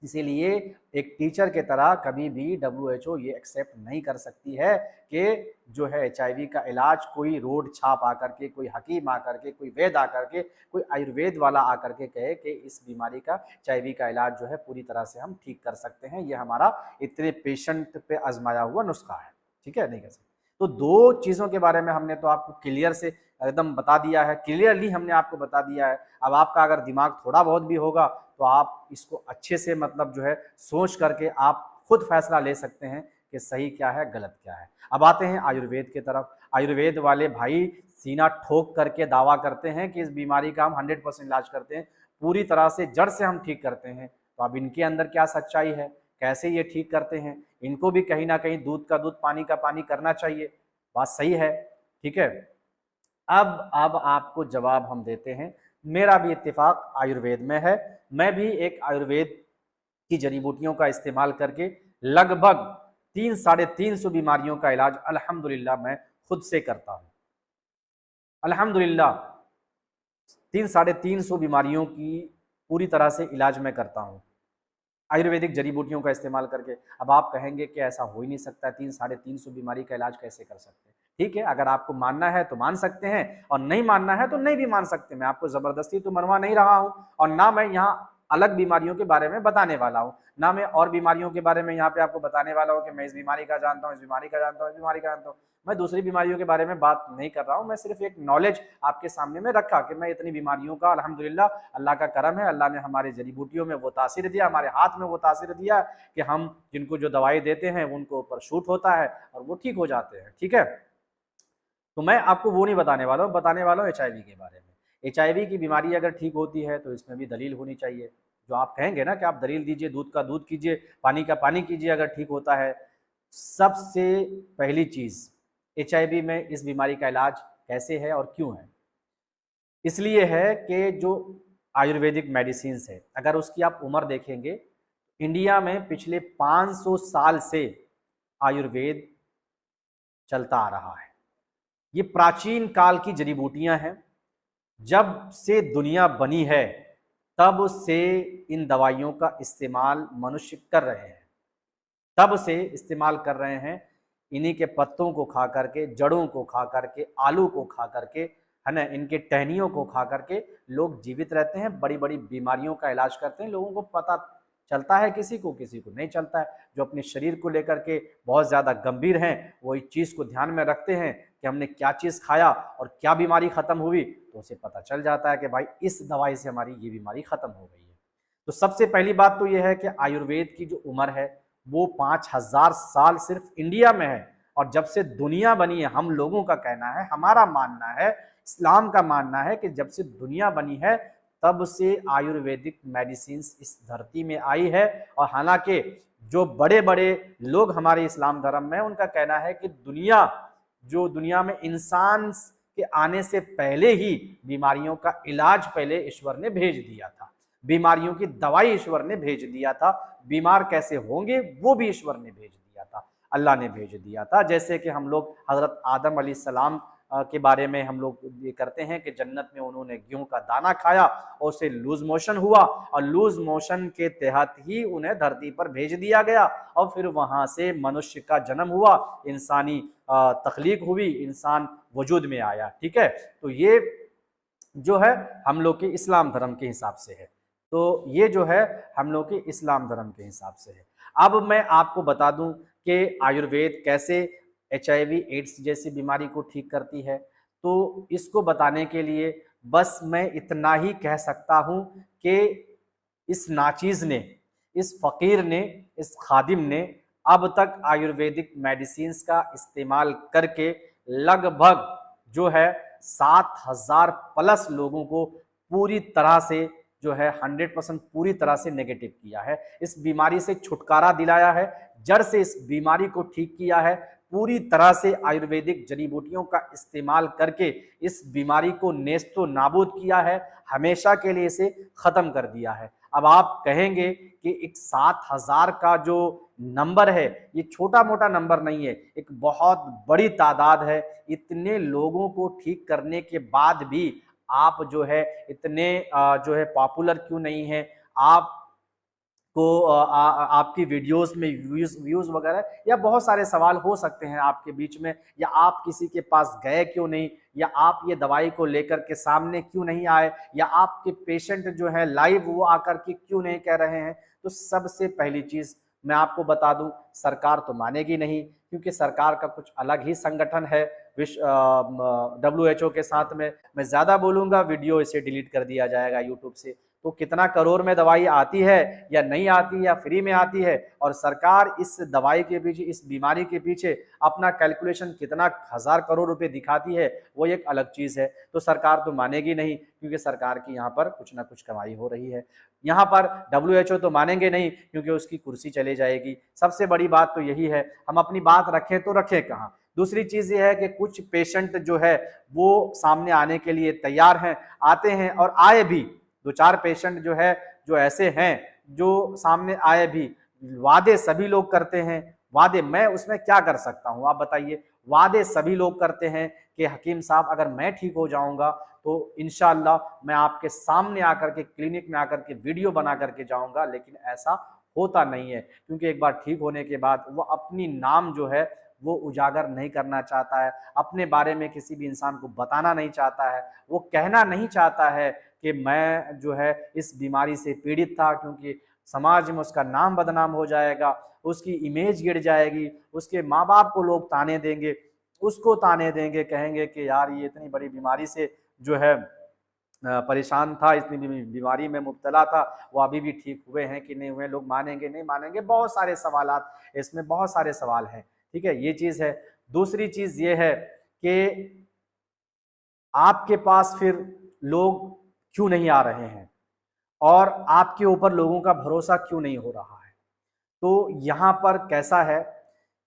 इसीलिए एक टीचर के तरह कभी भी WHO ये एक्सेप्ट नहीं कर सकती है कि जो है HIV का इलाज कोई रोड छाप आकर के, कोई हकीम आकर के, कोई वैद्य आकर के, कोई आयुर्वेद वाला आकर के कहे कि इस बीमारी का HIV का इलाज जो है पूरी तरह से हम ठीक कर सकते हैं, ये हमारा इतने पेशेंट पे आजमाया हुआ नुस्खा है। ठीक है, नहीं कर सकते। तो दो चीज़ों के बारे में हमने तो आपको क्लियर से एकदम बता दिया है, क्लियरली हमने आपको बता दिया है। अब आपका अगर दिमाग थोड़ा बहुत भी होगा तो आप इसको अच्छे से मतलब जो है सोच करके आप खुद फैसला ले सकते हैं कि सही क्या है, गलत क्या है। अब आते हैं आयुर्वेद की तरफ। आयुर्वेद वाले भाई सीना ठोक करके दावा करते हैं कि इस बीमारी का हम 100% इलाज करते हैं, पूरी तरह से जड़ से हम ठीक करते हैं। तो अब इनके अंदर क्या सच्चाई है, कैसे ये ठीक करते हैं? इनको भी कहीं ना कहीं दूध का दूध पानी का पानी करना चाहिए। बात सही है, ठीक है। अब आपको जवाब हम देते हैं। मेरा भी इत्तेफाक आयुर्वेद में है। मैं भी एक आयुर्वेद की जड़ी बूटियों का इस्तेमाल करके लगभग 300-350 बीमारियों का इलाज अल्हम्दुलिल्लाह मैं खुद से करता हूँ। अल्हम्दुलिल्लाह 300-350 बीमारियों की पूरी तरह से इलाज मैं करता हूँ आयुर्वेदिक जड़ी बूटियों का इस्तेमाल करके। अब आप कहेंगे कि ऐसा हो ही नहीं सकता, 300-350 बीमारी का इलाज कैसे कर सकते हैं? ठीक है, अगर आपको मानना है तो मान सकते हैं और नहीं मानना है तो नहीं भी मान सकते। मैं आपको जबरदस्ती तो मनवा नहीं रहा हूं और ना मैं यहाँ अलग बीमारियों के बारे में बताने वाला हूँ, ना मैं और बीमारियों के बारे में यहाँ पे आपको बताने वाला हूँ कि मैं इस बीमारी का जानता हूँ, इस बीमारी का जानता हूँ, इस बीमारी का जानता हूँ। मैं दूसरी बीमारियों के बारे में बात नहीं कर रहा हूँ। मैं सिर्फ एक नॉलेज आपके सामने में रखा कि मैं इतनी बीमारियों का अल्हम्दुलिल्लाह, अल्लाह का करम है, अल्लाह ने हमारे जड़ी बूटियों में वो तासीर दिया, हमारे हाथ में वो तासीर दिया कि हम जिनको जो दवाई देते हैं उनको ऊपर शूट होता है और वो ठीक हो जाते हैं। ठीक है, तो मैं आपको वो नहीं बताने वाला हूँ, बताने वाला हूँ HIV के बारे में। HIV की बीमारी अगर ठीक होती है तो इसमें भी दलील होनी चाहिए। जो आप कहेंगे ना कि आप दलील दीजिए, दूध का दूध कीजिए, पानी का पानी कीजिए अगर ठीक होता है। सबसे पहली चीज़, HIV में इस बीमारी का इलाज कैसे है और क्यों है? इसलिए है कि जो आयुर्वेदिक मेडिसिन्स है, अगर उसकी आप उम्र देखेंगे, इंडिया में पिछले 500 साल से आयुर्वेद चलता आ रहा है। ये प्राचीन काल की जड़ी बूटियां हैं। जब से दुनिया बनी है तब से इन दवाइयों का इस्तेमाल मनुष्य कर रहे हैं, तब से इस्तेमाल कर रहे हैं। इन्हीं के पत्तों को खा करके, जड़ों को खा करके, आलू को खा करके, है ना, इनके टहनियों को खा करके लोग जीवित रहते हैं, बड़ी बड़ी बीमारियों का इलाज करते हैं। लोगों को पता चलता है, किसी को नहीं चलता है। जो अपने शरीर को लेकर के बहुत ज़्यादा गंभीर हैं वो इस चीज़ को ध्यान में रखते हैं कि हमने क्या चीज़ खाया और क्या बीमारी ख़त्म हुई, तो उसे पता चल जाता है कि भाई इस दवाई से हमारी ये बीमारी ख़त्म हो गई है। तो सबसे पहली बात तो ये है कि आयुर्वेद की जो उम्र है वो 5000 साल सिर्फ इंडिया में है। और जब से दुनिया बनी है, हम लोगों का कहना है, हमारा मानना है, इस्लाम का मानना है कि जब से दुनिया बनी है तब से आयुर्वेदिक मेडिसिन इस धरती में आई है। और हालांकि जो बड़े बड़े लोग हमारे इस्लाम धर्म में, उनका कहना है कि दुनिया में इंसान के आने से पहले ही बीमारियों का इलाज पहले ईश्वर ने भेज दिया था, बीमारियों की दवाई ईश्वर ने भेज दिया था। बीमार कैसे होंगे वो भी ईश्वर ने भेज दिया था, अल्लाह ने भेज दिया था। जैसे कि हम लोग हजरत आदम अलैहिस्सलाम के बारे में हम लोग ये करते हैं कि जन्नत में उन्होंने गेहूं का दाना खाया और उसे लूज मोशन हुआ और लूज मोशन के तहत ही उन्हें धरती पर भेज दिया गया और फिर वहां से मनुष्य का जन्म हुआ, इंसानी तख्लीक हुई, इंसान वजूद में आया। ठीक है, तो ये जो है हम लोग के इस्लाम धर्म के हिसाब से है। तो ये जो है हम लोग के इस्लाम धर्म के हिसाब से है। अब मैं आपको बता दूं कि आयुर्वेद कैसे HIV एड्स जैसी बीमारी को ठीक करती है। तो इसको बताने के लिए बस मैं इतना ही कह सकता हूं कि इस नाचीज ने, इस फकीर ने, इस खादिम ने अब तक आयुर्वेदिक मेडिसिन का इस्तेमाल करके लगभग जो है 7000 प्लस लोगों को पूरी तरह से जो है 100% पूरी तरह से नेगेटिव किया है, इस बीमारी से छुटकारा दिलाया है, जड़ से इस बीमारी को ठीक किया है। पूरी तरह से आयुर्वेदिक जड़ी बूटियों का इस्तेमाल करके इस बीमारी को नेस्तो नाबूद किया है, हमेशा के लिए इसे खत्म कर दिया है। अब आप कहेंगे कि एक 7000 का जो नंबर है ये छोटा मोटा नंबर नहीं है, एक बहुत बड़ी तादाद है। इतने लोगों को ठीक करने के बाद भी आप जो है इतने जो है पॉपुलर क्यों नहीं है? आप आपकी वीडियोस में व्यूज वगैरह, या बहुत सारे सवाल हो सकते हैं आपके बीच में, या आप किसी के पास गए क्यों नहीं, या आप ये दवाई को लेकर के सामने क्यों नहीं आए, या आपके पेशेंट जो है लाइव वो आकर के क्यों नहीं कह रहे हैं। तो सबसे पहली चीज मैं आपको बता दूं, सरकार तो मानेगी नहीं, क्योंकि सरकार का कुछ अलग ही संगठन है विश्व WHO के साथ में। मैं ज्यादा बोलूंगा वीडियो इसे डिलीट कर दिया जाएगा यूट्यूब से। तो कितना करोड़ में दवाई आती है या नहीं आती, या फ्री में आती है, और सरकार इस दवाई के पीछे, इस बीमारी के पीछे अपना कैलकुलेशन कितना हजार करोड़ रुपए दिखाती है, वो एक अलग चीज है। तो सरकार तो मानेगी नहीं, क्योंकि सरकार की यहाँ पर कुछ ना कुछ कमाई हो रही है। यहाँ पर WHO तो मानेंगे नहीं, क्योंकि उसकी कुर्सी चली जाएगी। सबसे बड़ी बात तो यही है, हम अपनी बात रखें तो रखें कहाँ। दूसरी चीज ये है कि कुछ पेशेंट जो है वो सामने आने के लिए तैयार हैं, आते हैं और आए भी। दो चार पेशेंट जो है, जो ऐसे हैं जो सामने आए भी। वादे सभी लोग करते हैं, वादे मैं उसमें क्या कर सकता हूं, आप बताइए। वादे सभी लोग करते हैं कि हकीम साहब अगर मैं ठीक हो जाऊंगा तो इंशाअल्लाह मैं आपके सामने आकर के, क्लिनिक में आकर के वीडियो बना करके जाऊंगा, लेकिन ऐसा होता नहीं है। क्योंकि एक बार ठीक होने के बाद वो अपनी नाम जो है वो उजागर नहीं करना चाहता है, अपने बारे में किसी भी इंसान को बताना नहीं चाहता है, वो कहना नहीं चाहता है कि मैं जो है इस बीमारी से पीड़ित था, क्योंकि समाज में उसका नाम बदनाम हो जाएगा, उसकी इमेज गिर जाएगी, उसके माँ बाप को लोग ताने देंगे, उसको ताने देंगे, कहेंगे कि यार ये इतनी बड़ी बीमारी से जो है परेशान था, इतनी बीमारी में मुब्तला था, वो अभी भी ठीक हुए हैं कि नहीं हुए, लोग मानेंगे नहीं मानेंगे, बहुत सारे सवालात इसमें, बहुत सारे सवाल हैं। ठीक है, ये चीज है। दूसरी चीज ये है कि आपके पास फिर लोग क्यों नहीं आ रहे हैं, और आपके ऊपर लोगों का भरोसा क्यों नहीं हो रहा है। तो यहाँ पर कैसा है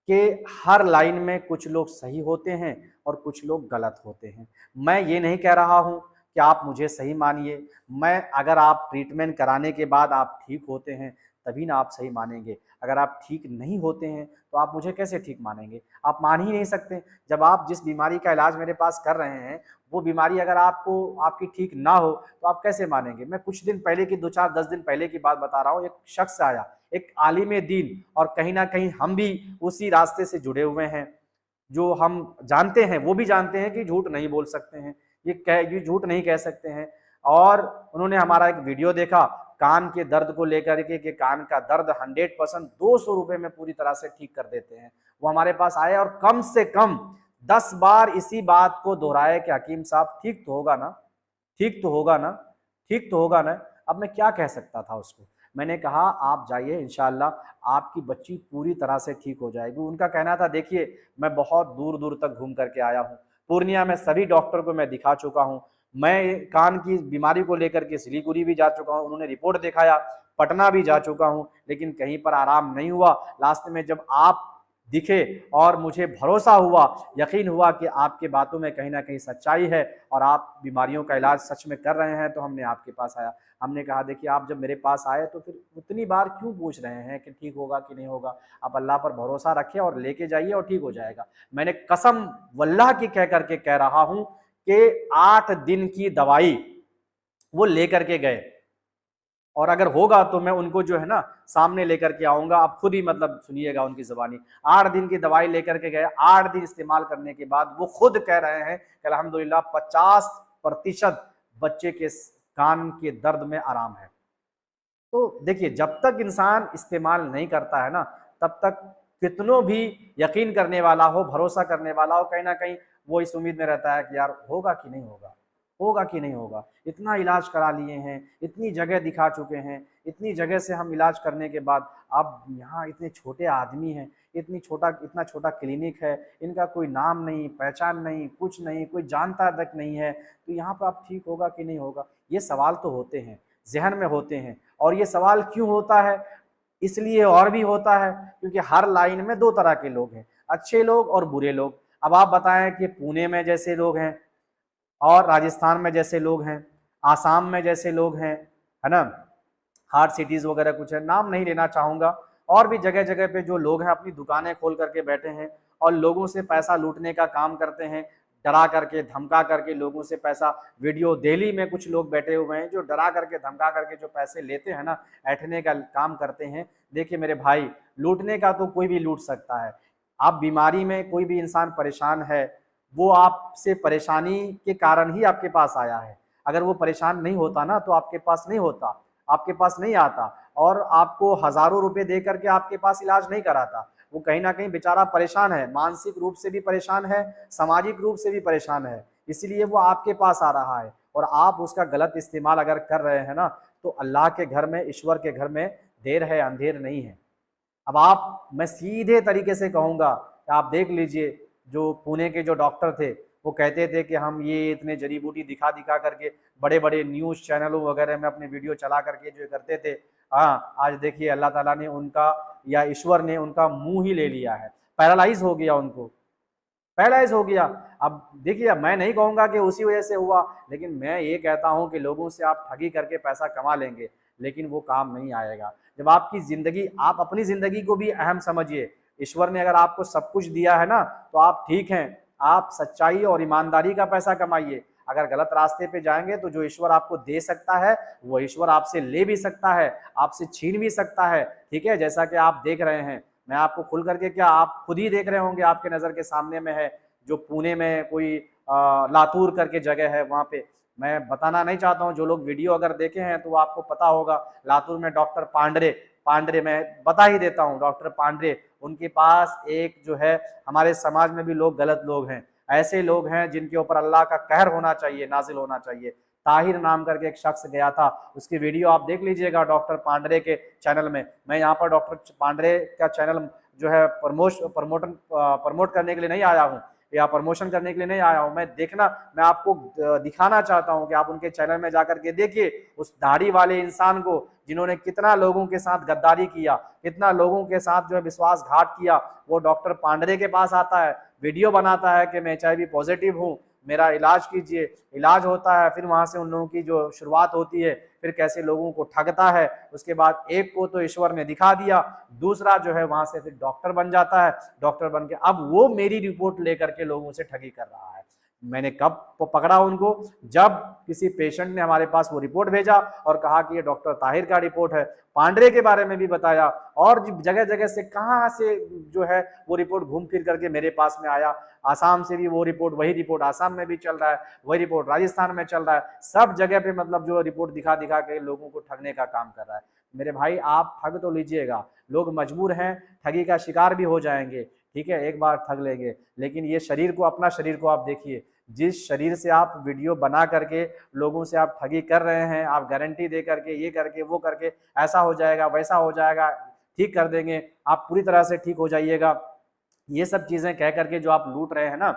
कि हर लाइन में कुछ लोग सही होते हैं और कुछ लोग गलत होते हैं। मैं ये नहीं कह रहा हूँ कि आप मुझे सही मानिए, मैं अगर आप ट्रीटमेंट कराने के बाद आप ठीक होते हैं तभी ना आप सही मानेंगे। अगर आप ठीक नहीं होते हैं तो आप मुझे कैसे ठीक मानेंगे, आप मान ही नहीं सकते। जब आप जिस बीमारी का इलाज मेरे पास कर रहे हैं वो बीमारी अगर आपको आपकी ठीक ना हो तो आप कैसे मानेंगे। मैं कुछ दिन पहले की, 2-4-10 दिन पहले की बात बता रहा हूँ। एक शख्स आया, एक आलिम दीन, और कहीं ना कहीं हम भी उसी रास्ते से जुड़े हुए हैं। जो हम जानते हैं वो भी जानते हैं कि झूठ नहीं बोल सकते हैं, ये झूठ नहीं कह सकते हैं। और उन्होंने हमारा एक वीडियो देखा कान के दर्द को लेकर के, कि कान का दर्द 100% 200 रुपए में पूरी तरह से ठीक कर देते हैं। वो हमारे पास आए और कम से कम 10 बार इसी बात को दोहराए कि हकीम साहब ठीक तो होगा ना, ठीक तो होगा ना, ठीक तो होगा ना। अब मैं क्या कह सकता था उसको। मैंने कहा आप जाइए, इंशाल्लाह आपकी बच्ची पूरी तरह से ठीक हो जाएगी। उनका कहना था देखिए मैं बहुत दूर दूर तक घूम करके आया हूँ, पूर्णिया में सभी डॉक्टर को मैं दिखा चुका हूँ, मैं कान की बीमारी को लेकर के सिलीगुड़ी भी जा चुका हूँ, उन्होंने रिपोर्ट दिखाया, पटना भी जा चुका हूँ, लेकिन कहीं पर आराम नहीं हुआ। लास्ट में जब आप दिखे और मुझे भरोसा हुआ, यकीन हुआ कि आपके बातों में कहीं ना कहीं सच्चाई है और आप बीमारियों का इलाज सच में कर रहे हैं, तो हमने आपके पास आया। हमने कहा देखिए आप जब मेरे पास आए तो फिर उतनी बार क्यों पूछ रहे हैं कि ठीक होगा कि नहीं होगा। आप अल्लाह पर भरोसा रखें और लेके जाइए और ठीक हो जाएगा। मैंने कसम वल्लाह की कह करके कह रहा हूं कि 8 दिन की दवाई वो लेकर के गए, और अगर होगा तो मैं उनको जो है ना सामने लेकर के आऊंगा, आप खुद ही मतलब सुनिएगा उनकी जुबानी। 8 दिन की दवाई लेकर के गए, 8 दिन इस्तेमाल करने के बाद वो खुद कह रहे हैं कि अल्हम्दुलिल्लाह 50% बच्चे के कान के दर्द में आराम है। तो देखिए जब तक इंसान इस्तेमाल नहीं करता है ना, तब तक कितनों भी यकीन करने वाला हो, भरोसा करने वाला हो, कहीं ना कहीं वो इस उम्मीद में रहता है कि यार होगा कि नहीं होगा, होगा कि नहीं होगा। इतना इलाज करा लिए हैं, इतनी जगह दिखा चुके हैं, इतनी जगह से हम इलाज करने के बाद अब यहाँ इतने छोटे आदमी हैं, इतना छोटा क्लिनिक है, इनका कोई नाम नहीं, पहचान नहीं, कुछ नहीं, कोई जानता तक नहीं है, तो यहाँ पर अब ठीक होगा कि नहीं होगा। ये सवाल तो होते हैं, जहन में होते हैं। और ये सवाल क्यों होता है, इसलिए और भी होता है क्योंकि हर लाइन में दो तरह के लोग हैं, अच्छे लोग और बुरे लोग। अब आप बताएं कि पुणे में जैसे लोग हैं, और राजस्थान में जैसे लोग हैं, आसाम में जैसे लोग हैं, है ना, हार्ट सिटीज वगैरह कुछ है, नाम नहीं लेना चाहूंगा, और भी जगह जगह पे जो लोग हैं अपनी दुकानें खोल करके बैठे हैं और लोगों से पैसा लूटने का काम करते हैं, डरा करके धमका करके लोगों से पैसा, वीडियो दिल्ली में कुछ लोग बैठे हुए हैं जो डरा करके धमका करके जो पैसे लेते हैं ना, ऐंठने का काम करते हैं। देखिए मेरे भाई, लूटने का तो कोई भी लूट सकता है। आप बीमारी में कोई भी इंसान परेशान है, वो आपसे परेशानी के कारण ही आपके पास आया है। अगर वो परेशान नहीं होता ना तो आपके पास नहीं होता, आपके पास नहीं आता और आपको हजारों रुपए दे करके आपके पास इलाज नहीं कराता। वो कहीं ना कहीं बेचारा परेशान है, मानसिक रूप से भी परेशान है, सामाजिक रूप से भी परेशान है, इसलिए वो आपके पास आ रहा है। और आप उसका गलत इस्तेमाल अगर कर रहे हैं ना, तो अल्लाह के घर में, ईश्वर के घर में देर है अंधेर नहीं है। अब आप, मैं सीधे तरीके से कहूँगा कि आप देख लीजिए, जो पुणे के जो डॉक्टर थे वो कहते थे कि हम ये इतने जड़ी बूटी दिखा दिखा करके बड़े बड़े न्यूज़ चैनलों वगैरह में अपने वीडियो चला करके जो करते थे। हाँ, आज देखिए अल्लाह ताला ने उनका, या ईश्वर ने उनका मुंह ही ले लिया है, पैरालाइज हो गया, उनको पैरालाइज हो गया। अब देखिए, मैं नहीं कहूँगा कि उसी वजह से हुआ, लेकिन मैं ये कहता हूँ कि लोगों से आप ठगी करके पैसा कमा लेंगे, लेकिन वो काम नहीं आएगा। जब आपकी ज़िंदगी, आप अपनी ज़िंदगी को भी अहम समझिए। ईश्वर ने अगर आपको सब कुछ दिया है ना, तो आप ठीक हैं, आप सच्चाई और ईमानदारी का पैसा कमाइए। अगर गलत रास्ते पे जाएंगे तो जो ईश्वर आपको दे सकता है वो ईश्वर आपसे ले भी सकता है, आपसे छीन भी सकता है। ठीक है, जैसा कि आप देख रहे हैं, मैं आपको खुल करके, क्या आप खुद ही देख रहे होंगे, आपके नज़र के सामने में है, जो पुणे में कोई लातूर करके जगह है, वहाँ पे, मैं बताना नहीं चाहता हूँ, जो लोग वीडियो अगर देखे हैं तो आपको पता होगा, लातूर में डॉक्टर पांडरे, मैं बता ही देता हूँ, डॉक्टर पांडरे, उनके पास एक जो है, हमारे समाज में भी लोग गलत लोग हैं, ऐसे लोग हैं जिनके ऊपर अल्लाह का कहर होना चाहिए, नाजिल होना चाहिए। ताहिर नाम करके एक शख्स गया था, उसकी वीडियो आप देख लीजिएगा डॉक्टर पांडरे के चैनल में। मैं यहाँ पर डॉक्टर पांडरे का चैनल जो है प्रमोट करने के लिए नहीं आया हूँ, या प्रमोशन करने के लिए नहीं आया हूँ, मैं आपको दिखाना चाहता हूँ कि आप उनके चैनल में जाकर के देखिए उस दाढ़ी वाले इंसान को, जिन्होंने कितना लोगों के साथ गद्दारी किया, कितना लोगों के साथ जो है विश्वासघात किया। वो डॉक्टर पांडरे के पास आता है, वीडियो बनाता है कि मैं HIV पॉजिटिव हूँ, मेरा इलाज कीजिए, इलाज होता है, फिर वहां से उन लोगों की जो शुरुआत होती है, फिर कैसे लोगों को ठगता है। उसके बाद एक को तो ईश्वर ने दिखा दिया, दूसरा जो है वहां से फिर डॉक्टर बन जाता है, डॉक्टर बन के अब वो मेरी रिपोर्ट लेकर के लोगों से ठगी कर रहा है। मैंने कब पकड़ा उनको, जब किसी पेशेंट ने हमारे पास वो रिपोर्ट भेजा और कहा कि ये डॉक्टर ताहिर का रिपोर्ट है, पांडरे के बारे में भी बताया, और जगह जगह से कहाँ से जो है वो रिपोर्ट घूम फिर करके मेरे पास में आया। आसाम से भी वो रिपोर्ट, वही रिपोर्ट आसाम में भी चल रहा है, वही रिपोर्ट राजस्थान में चल रहा है, सब जगह पे मतलब जो रिपोर्ट दिखा दिखा के लोगों को ठगने का काम कर रहा है। मेरे भाई, आप ठग तो लीजिएगा, लोग मजबूर हैं, ठगी का शिकार भी हो जाएंगे, ठीक है, एक बार ठग लेंगे, लेकिन ये शरीर को, अपना शरीर को आप देखिए, जिस शरीर से आप वीडियो बना करके लोगों से आप ठगी कर रहे हैं, आप गारंटी दे करके, ये करके वो करके, ऐसा हो जाएगा वैसा हो जाएगा, ठीक कर देंगे, आप पूरी तरह से ठीक हो जाइएगा, ये सब चीजें कह करके जो आप लूट रहे हैं ना,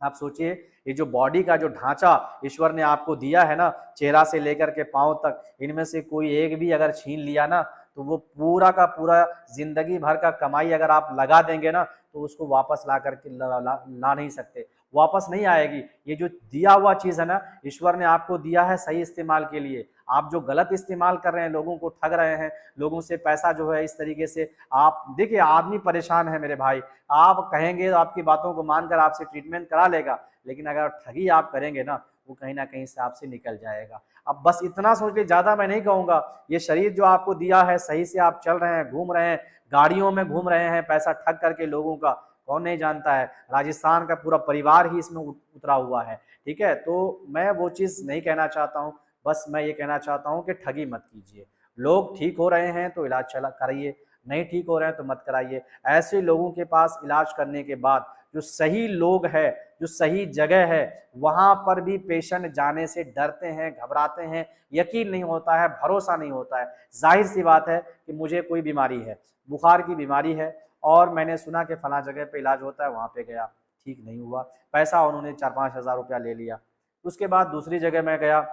आप सोचिए, ये जो बॉडी का जो ढांचा ईश्वर ने आपको दिया है ना, चेहरा से लेकर के पांव तक, इनमें से कोई एक भी अगर छीन लिया ना, तो वो पूरा का पूरा जिंदगी भर का कमाई अगर आप लगा देंगे ना, तो उसको वापस ला करके ला नहीं सकते, वापस नहीं आएगी। ये जो दिया हुआ चीज है ना, ईश्वर ने आपको दिया है सही इस्तेमाल के लिए। आप जो गलत इस्तेमाल कर रहे हैं, लोगों को ठग रहे हैं, लोगों से पैसा जो है इस तरीके से, आप देखिए, आदमी परेशान है मेरे भाई, आप कहेंगे, आपकी बातों को मानकर आपसे ट्रीटमेंट करा लेगा, लेकिन अगर ठगी आप करेंगे ना, वो कहीं ना कहीं से आपसे निकल जाएगा। अब बस इतना सोच ले, ज्यादा मैं नहीं कहूंगा। ये शरीर जो आपको दिया है, सही से आप चल रहे हैं, घूम रहे हैं, गाड़ियों में घूम रहे हैं, पैसा ठग करके लोगों का, कौन नहीं जानता है, राजस्थान का पूरा परिवार ही इसमें उतरा हुआ है। ठीक है, तो मैं वो चीज नहीं कहना चाहता हूँ, बस मैं ये कहना चाहता हूँ कि ठगी मत कीजिए। लोग ठीक हो रहे हैं तो इलाज चला कराइए, नहीं ठीक हो रहे हैं तो मत कराइए। ऐसे लोगों के पास इलाज करने के बाद, जो सही लोग है, जो सही जगह है, वहां पर भी पेशेंट जाने से डरते हैं, घबराते हैं, यकीन नहीं होता है, भरोसा नहीं होता है। जाहिर सी बात है कि मुझे कोई बीमारी है, बुखार की बीमारी है, और मैंने सुना कि फला जगह पे इलाज होता है, वहां पे गया, ठीक नहीं हुआ, पैसा उन्होंने 4-5 हज़ार रुपया ले लिया। उसके बाद दूसरी जगह मैं गया,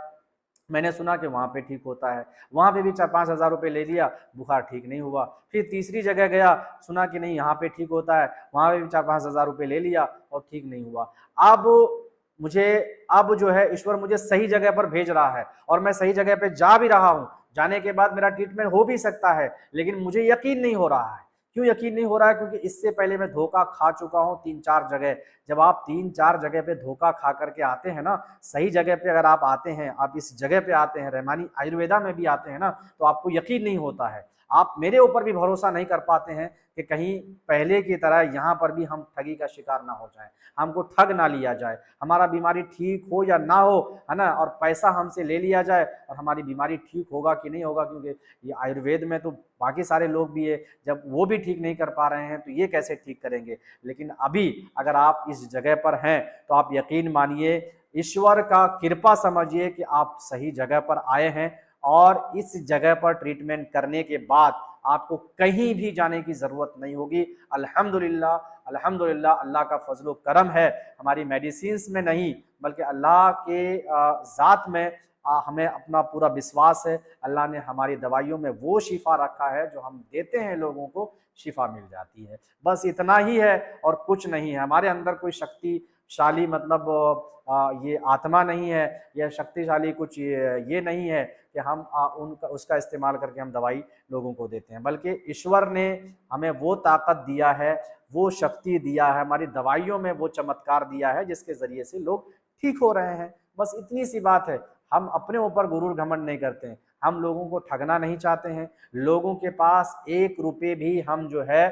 मैंने सुना कि वहाँ पे ठीक होता है, वहाँ पे भी 4-5 हज़ार रुपये ले लिया, बुखार ठीक नहीं हुआ। फिर तीसरी जगह गया, सुना कि नहीं यहाँ पे ठीक होता है, वहाँ पे भी 4-5 हज़ार रुपये ले लिया और ठीक नहीं हुआ। अब जो है ईश्वर मुझे सही जगह पर भेज रहा है, और मैं सही जगह पे जा भी रहा हूँ, जाने के बाद मेरा ट्रीटमेंट हो भी सकता है, लेकिन मुझे यकीन नहीं हो रहा है। क्यों यकीन नहीं हो रहा है? क्योंकि इससे पहले मैं धोखा खा चुका हूँ 3-4 जगह। जब आप 3-4 जगह पे धोखा खा करके आते हैं ना, सही जगह पे अगर आप आते हैं, आप इस जगह पे आते हैं, रहमानी आयुर्वेदा में भी आते हैं ना, तो आपको यकीन नहीं होता है। आप मेरे ऊपर भी भरोसा नहीं कर पाते हैं कि कहीं पहले की तरह यहाँ पर भी हम ठगी का शिकार ना हो जाए, हमको ठग ना लिया जाए, हमारा बीमारी ठीक हो या ना हो, है ना, और पैसा हमसे ले लिया जाए और हमारी बीमारी ठीक होगा कि नहीं होगा, क्योंकि ये आयुर्वेद में तो बाकी सारे लोग भी है, जब वो भी ठीक नहीं कर पा रहे हैं तो ये कैसे ठीक करेंगे। लेकिन अभी अगर आप इस जगह पर हैं तो आप यकीन मानिए, ईश्वर का कृपा समझिए कि आप सही जगह पर आए हैं और इस जगह पर ट्रीटमेंट करने के बाद आपको कहीं भी जाने की ज़रूरत नहीं होगी। अल्हम्दुलिल्लाह, अल्हम्दुलिल्लाह, अल्लाह का फजल करम है, हमारी मेडिसिन्स में नहीं बल्कि अल्लाह के ज़ात में हमें अपना पूरा विश्वास है। अल्लाह ने हमारी दवाइयों में वो शिफा रखा है जो हम देते हैं लोगों को, शिफा मिल जाती है। बस इतना ही है और कुछ नहीं है। हमारे अंदर कोई शक्तिशाली मतलब ये आत्मा नहीं है, या शक्तिशाली कुछ ये नहीं है कि हम उनका उसका इस्तेमाल करके हम दवाई लोगों को देते हैं, बल्कि ईश्वर ने हमें वो ताकत दिया है, वो शक्ति दिया है, हमारी दवाइयों में वो चमत्कार दिया है जिसके ज़रिए से लोग ठीक हो रहे हैं। बस इतनी सी बात है। हम अपने ऊपर गुरूर घमंड नहीं करते हैं, हम लोगों को ठगना नहीं चाहते हैं, लोगों के पास 1 रुपए भी हम जो है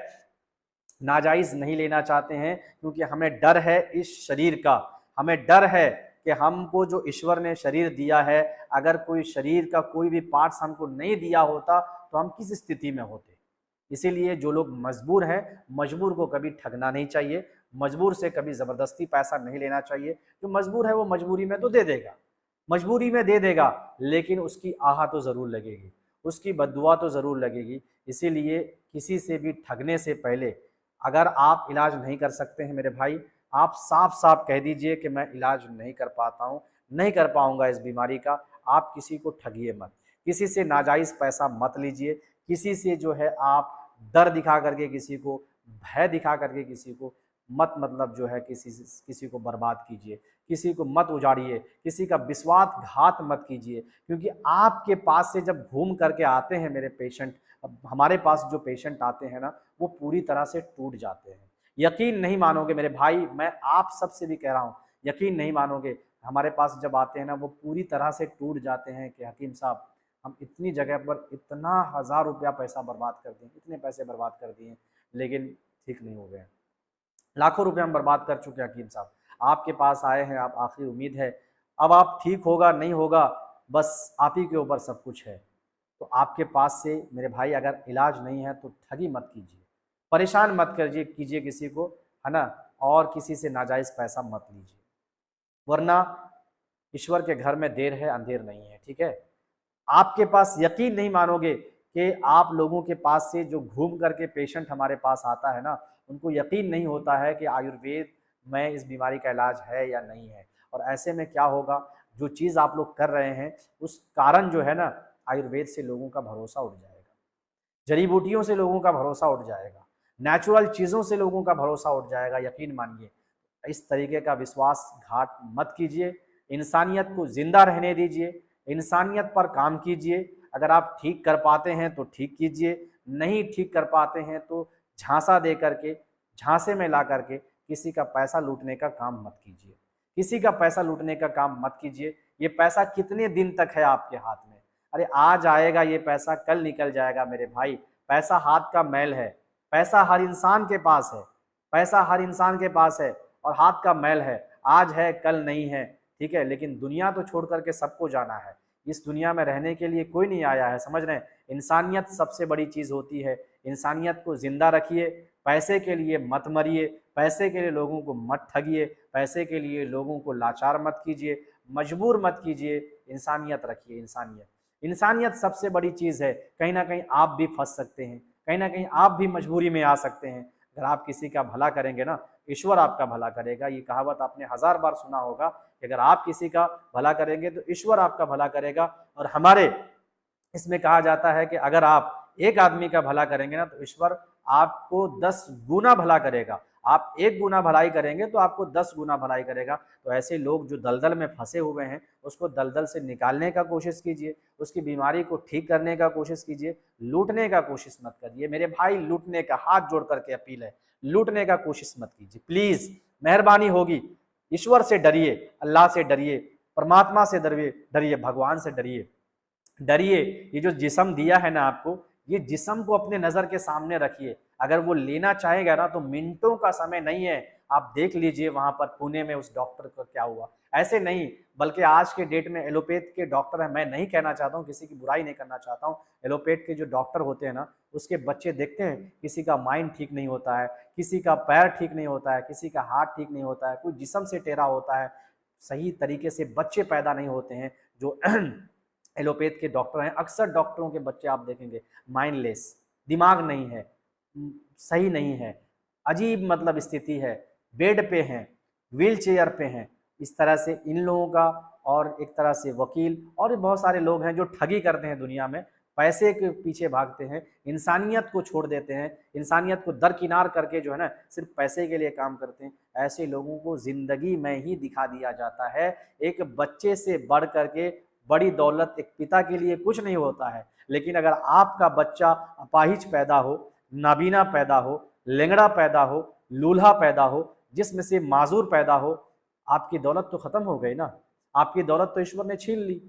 नाजायज़ नहीं लेना चाहते हैं, क्योंकि हमें डर है इस शरीर का, हमें डर है कि हमको जो ईश्वर ने शरीर दिया है, अगर कोई शरीर का कोई भी पार्ट्स हमको नहीं दिया होता तो हम किस स्थिति में होते। इसीलिए जो लोग मजबूर हैं, मजबूर को कभी ठगना नहीं चाहिए, मजबूर से कभी ज़बरदस्ती पैसा नहीं लेना चाहिए। जो मजबूर है वो मजबूरी में तो दे देगा, मजबूरी में दे देगा, लेकिन उसकी आह तो ज़रूर लगेगी, उसकी बद्दुआ तो ज़रूर लगेगी। इसीलिए किसी से भी ठगने से पहले अगर आप इलाज नहीं कर सकते हैं मेरे भाई, आप साफ-साफ कह दीजिए कि मैं इलाज नहीं कर पाता हूँ, नहीं कर पाऊँगा इस बीमारी का। आप किसी को ठगिए मत, किसी से नाजायज़ पैसा मत लीजिए, किसी से जो है आप डर दिखा करके किसी को, भय दिखा करके किसी को मत मतलब जो है किसी को बर्बाद कीजिए, किसी को मत उजाड़िए, किसी का विश्वासघात मत कीजिए, क्योंकि आपके पास से जब घूम करके आते हैं मेरे पेशेंट, अब हमारे पास जो पेशेंट आते हैं ना, वो पूरी तरह से टूट जाते हैं। यकीन नहीं मानोगे मेरे भाई, मैं आप सबसे भी कह रहा हूँ, यकीन नहीं मानोगे, हमारे पास जब आते हैं ना वो पूरी तरह से टूट जाते हैं कि हकीम साहब हम इतनी जगह पर इतना 1000 रुपया पैसा बर्बाद कर दिए, इतने पैसे बर्बाद कर दिए, लेकिन ठीक नहीं हो गए। लाखों रुपए हम बर्बाद कर चुके हैं हकीम साहब, आपके पास आए हैं, आप आखिरी उम्मीद है, अब आप ठीक होगा नहीं होगा बस आप ही के ऊपर सब कुछ है। तो आपके पास से मेरे भाई अगर इलाज नहीं है तो ठगी मत कीजिए, परेशान मत कीजिए किसी को, है ना, और किसी से नाजायज़ पैसा मत लीजिए, वरना ईश्वर के घर में देर है अंधेर नहीं है, ठीक है। आपके पास यकीन नहीं मानोगे कि आप लोगों के पास से जो घूम करके पेशेंट हमारे पास आता है ना, उनको यकीन नहीं होता है कि आयुर्वेद में इस बीमारी का इलाज है या नहीं है। और ऐसे में क्या होगा, जो चीज़ आप लोग कर रहे हैं उस कारण जो है ना, आयुर्वेद से लोगों का भरोसा उठ जाएगा, जड़ी बूटियों से लोगों का भरोसा उठ जाएगा, नेचुरल चीज़ों से लोगों का भरोसा उठ जाएगा, यकीन मानिए। इस तरीके का विश्वासघात मत कीजिए, इंसानियत को ज़िंदा रहने दीजिए, इंसानियत पर काम कीजिए। अगर आप ठीक कर पाते हैं तो ठीक कीजिए, नहीं ठीक कर पाते हैं तो झांसा दे करके, झांसे में ला करके किसी का पैसा लूटने का काम मत कीजिए, किसी का पैसा लूटने का काम मत कीजिए। ये पैसा कितने दिन तक है आपके हाथ में? अरे आज आएगा ये पैसा, कल निकल जाएगा मेरे भाई। पैसा हाथ का मैल है, पैसा हर इंसान के पास है, पैसा हर इंसान के पास है और हाथ का मैल है, आज है कल नहीं है, ठीक है। लेकिन दुनिया तो छोड़ करके सबको जाना है, इस दुनिया में रहने के लिए कोई नहीं आया है, समझ रहे हैं। इंसानियत सबसे बड़ी चीज़ होती है, इंसानियत को ज़िंदा रखिए, पैसे के लिए मत मरिए, पैसे के लिए लोगों को मत ठगिए, पैसे के लिए लोगों को लाचार मत कीजिए, मजबूर मत कीजिए, इंसानियत रखिए, इंसानियत। इंसानियत सबसे बड़ी चीज़ है, कहीं ना कहीं आप भी फंस सकते हैं, कहीं ना कहीं आप भी मजबूरी में आ सकते हैं। अगर आप किसी का भला करेंगे ना, ईश्वर आपका भला करेगा। ये कहावत आपने 1000 बार सुना होगा कि अगर आप किसी का भला करेंगे तो ईश्वर आपका भला करेगा। और हमारे इसमें कहा जाता है कि अगर आप एक आदमी का भला करेंगे ना तो ईश्वर आपको 10 गुना भला करेगा। आप 1 गुना भलाई करेंगे तो आपको 10 गुना भलाई करेगा। तो ऐसे लोग जो दलदल में फंसे हुए हैं, उसको दलदल से निकालने का कोशिश कीजिए, उसकी बीमारी को ठीक करने का कोशिश कीजिए, लूटने का कोशिश मत करिए मेरे भाई। लूटने का, हाथ जोड़ करके अपील है, लूटने का कोशिश मत कीजिए प्लीज, मेहरबानी होगी। ईश्वर से डरिए, अल्लाह से डरिए, परमात्मा से डरिए, डरिए, भगवान से डरिए, डरिए। ये जो जिस्म दिया है ना आपको, ये जिस्म को अपने नजर के सामने रखिए। अगर वो लेना चाहेगा ना तो मिनटों का समय नहीं है। आप देख लीजिए वहां पर पुणे में उस डॉक्टर का क्या हुआ। ऐसे नहीं, बल्कि आज के डेट में एलोपैथ के डॉक्टर हैं, मैं नहीं कहना चाहता हूँ, किसी की बुराई नहीं करना चाहता हूँ। एलोपैथ के जो डॉक्टर होते हैं ना, उसके बच्चे देखते हैं, किसी का माइंड ठीक नहीं होता है, किसी का पैर ठीक नहीं होता है, किसी का हाथ ठीक नहीं होता है, कोई जिस्म से टेढ़ा होता है, सही तरीके से बच्चे पैदा नहीं होते हैं जो एलोपैथ के डॉक्टर हैं। अक्सर डॉक्टरों के बच्चे आप देखेंगे माइंडलेस, दिमाग नहीं है, सही नहीं है, अजीब मतलब स्थिति है, बेड पे हैं, व्हील चेयर पे हैं। इस तरह से इन लोगों का, और एक तरह से वकील और भी बहुत सारे लोग हैं जो ठगी करते हैं दुनिया में, पैसे के पीछे भागते हैं, इंसानियत को छोड़ देते हैं, इंसानियत को दरकिनार करके जो है ना सिर्फ पैसे के लिए काम करते हैं। ऐसे लोगों को जिंदगी में ही दिखा दिया जाता है। एक बच्चे से बढ़ करके बड़ी दौलत एक पिता के लिए कुछ नहीं होता है। लेकिन अगर आपका बच्चा अपाहिज पैदा हो, नाबीना पैदा हो, लेंगड़ा पैदा हो, लूल्हा पैदा हो, जिसमें से माजूर पैदा हो, आपकी दौलत तो खत्म हो गई ना। आपकी दौलत तो ईश्वर ने छीन ली।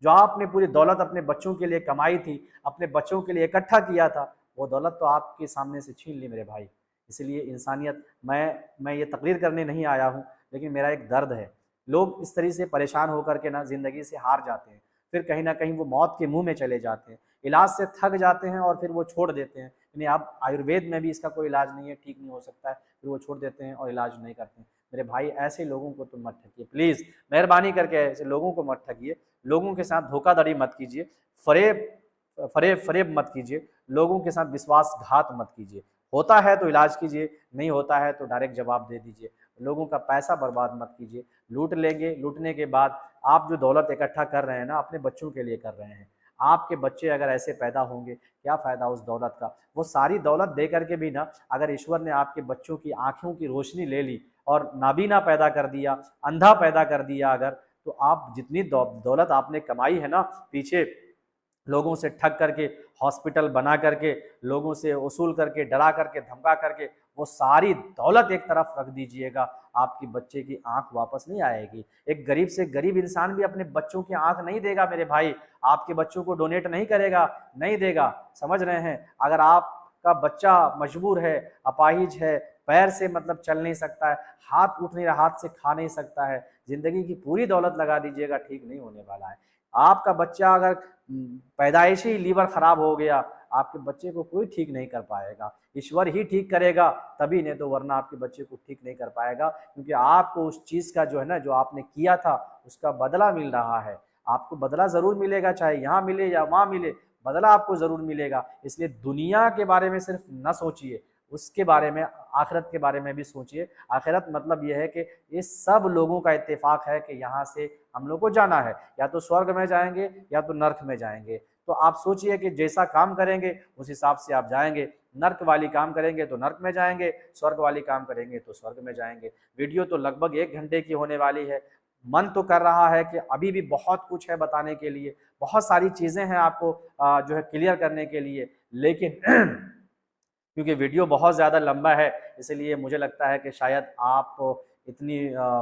जो आपने पूरी दौलत अपने बच्चों के लिए कमाई थी, अपने बच्चों के लिए इकट्ठा किया था, वो दौलत तो आपके सामने से छीन ली मेरे भाई। इसलिए इंसानियत, मैं ये तकरीर करने नहीं आया हूँ, लेकिन मेरा एक दर्द है। लोग इस तरह से परेशान होकर के ना ज़िंदगी से हार जाते हैं, फिर कहीं ना कहीं वो मौत के मुंह में चले जाते हैं, इलाज से थक जाते हैं और फिर वो छोड़ देते हैं। यानी आप आयुर्वेद में भी इसका कोई इलाज नहीं है, ठीक नहीं हो सकता है, फिर वो छोड़ देते हैं और इलाज नहीं करते हैं। मेरे भाई ऐसे लोगों को तुम मत ठगिए प्लीज़, मेहरबानी करके ऐसे लोगों को मत ठगिए। लोगों के साथ धोखाधड़ी मत कीजिए, फरेब फरेब फरेब मत कीजिए, लोगों के साथ विश्वासघात मत कीजिए। होता है तो इलाज कीजिए, नहीं होता है तो डायरेक्ट जवाब दे दीजिए। लोगों का पैसा बर्बाद मत कीजिए। लूट लेंगे, लूटने के बाद आप जो दौलत इकट्ठा कर रहे हैं ना, अपने बच्चों के लिए कर रहे हैं। आपके बच्चे अगर ऐसे पैदा होंगे, क्या फ़ायदा उस दौलत का। वो सारी दौलत दे करके भी ना, अगर ईश्वर ने आपके बच्चों की आँखों की रोशनी ले ली और नाबीना पैदा कर दिया, अंधा पैदा कर दिया अगर, तो आप जितनी दौलत आपने कमाई है ना पीछे, लोगों से ठग करके, हॉस्पिटल बना करके, लोगों से वसूल करके, डरा करके, धमका करके, वो सारी दौलत एक तरफ रख दीजिएगा। आपकी बच्चे की आंख वापस नहीं आएगी। एक गरीब से गरीब इंसान भी अपने बच्चों की आंख नहीं देगा मेरे भाई, आपके बच्चों को डोनेट नहीं करेगा, नहीं देगा। समझ रहे हैं। अगर आपका बच्चा मजबूर है, अपाहिज है, पैर से मतलब चल नहीं सकता है, हाथ उठ नहीं रहा, हाथ से खा नहीं सकता है, जिंदगी की पूरी दौलत लगा दीजिएगा, ठीक नहीं होने वाला है। आपका बच्चा अगर पैदाइशी लीवर खराब हो गया, आपके बच्चे को कोई ठीक नहीं कर पाएगा, ईश्वर ही ठीक करेगा तभी, नहीं तो वरना आपके बच्चे को ठीक नहीं कर पाएगा। क्योंकि आपको उस चीज़ का जो है ना, जो आपने किया था उसका बदला मिल रहा है। आपको बदला ज़रूर मिलेगा, चाहे यहाँ मिले या वहाँ मिले, बदला आपको ज़रूर मिलेगा। इसलिए दुनिया के बारे में सिर्फ न सोचिए, उसके बारे में, आखिरत के बारे में भी सोचिए। आखिरत मतलब यह है कि ये सब लोगों का इत्तेफाक है कि यहाँ से हम लोग को जाना है, या तो स्वर्ग में जाएंगे या तो नर्क में जाएंगे। तो आप सोचिए कि जैसा काम करेंगे उस हिसाब से आप जाएंगे। नर्क वाली काम करेंगे तो नर्क में जाएंगे, स्वर्ग वाली काम करेंगे तो स्वर्ग में जाएंगे। वीडियो तो लगभग 1 घंटे की होने वाली है। मन तो कर रहा है कि अभी भी बहुत कुछ है बताने के लिए, बहुत सारी चीज़ें हैं आपको जो है क्लियर करने के लिए, लेकिन क्योंकि वीडियो बहुत ज़्यादा लंबा है, इसलिए मुझे लगता है कि शायद आप इतनी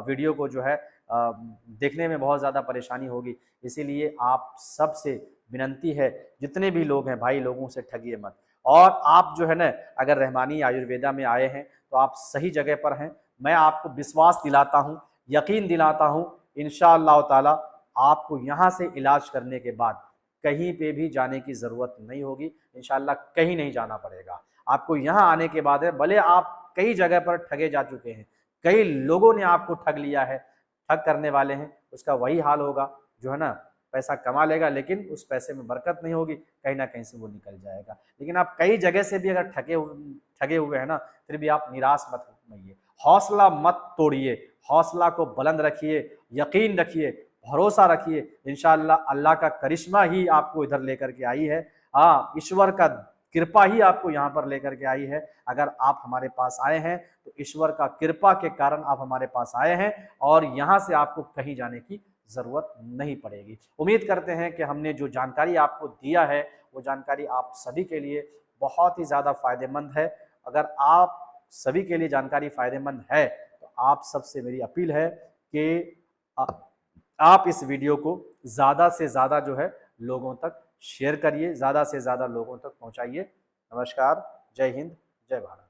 वीडियो को जो है देखने में बहुत ज़्यादा परेशानी होगी। इसीलिए आप सबसे विनंती है, जितने भी लोग हैं भाई, लोगों से ठगिए मत। और आप जो है ना, अगर रहमानी आयुर्वेदा में आए हैं तो आप सही जगह पर हैं। मैं आपको विश्वास दिलाता हूँ, यकीन दिलाता हूँ, इंशाअल्लाह ताला आपको यहाँ से इलाज करने के बाद कहीं पे भी जाने की ज़रूरत नहीं होगी। इंशाअल्लाह कहीं नहीं जाना पड़ेगा आपको। यहाँ आने के बाद है, भले आप कई जगह पर ठगे जा चुके हैं, कई लोगों ने आपको ठग लिया है, ठग करने वाले हैं, उसका वही हाल होगा। जो है ना, पैसा कमा लेगा लेकिन उस पैसे में बरकत नहीं होगी, कहीं ना कहीं से वो निकल जाएगा। लेकिन आप कई जगह से भी अगर ठगे हुए हैं ना, फिर भी आप निराश मत होइए, हौसला मत तोड़िए, हौसला को बुलंद रखिए, यकीन रखिए, भरोसा रखिए। इंशाअल्लाह अल्लाह का करिश्मा ही आपको इधर लेकर के आई है। हाँ, ईश्वर का कृपा ही आपको यहाँ पर लेकर के आई है। अगर आप हमारे पास आए हैं तो ईश्वर का कृपा के कारण आप हमारे पास आए हैं और यहाँ से आपको कहीं जाने की जरूरत नहीं पड़ेगी। उम्मीद करते हैं कि हमने जो जानकारी आपको दिया है वो जानकारी आप सभी के लिए बहुत ही ज़्यादा फायदेमंद है। अगर आप सभी के लिए जानकारी फायदेमंद है तो आप सबसे मेरी अपील है कि आप इस वीडियो को ज़्यादा से ज़्यादा जो है लोगों तक शेयर करिए, ज़्यादा से ज़्यादा लोगों तक पहुंचाइए। नमस्कार, जय हिंद, जय भारत।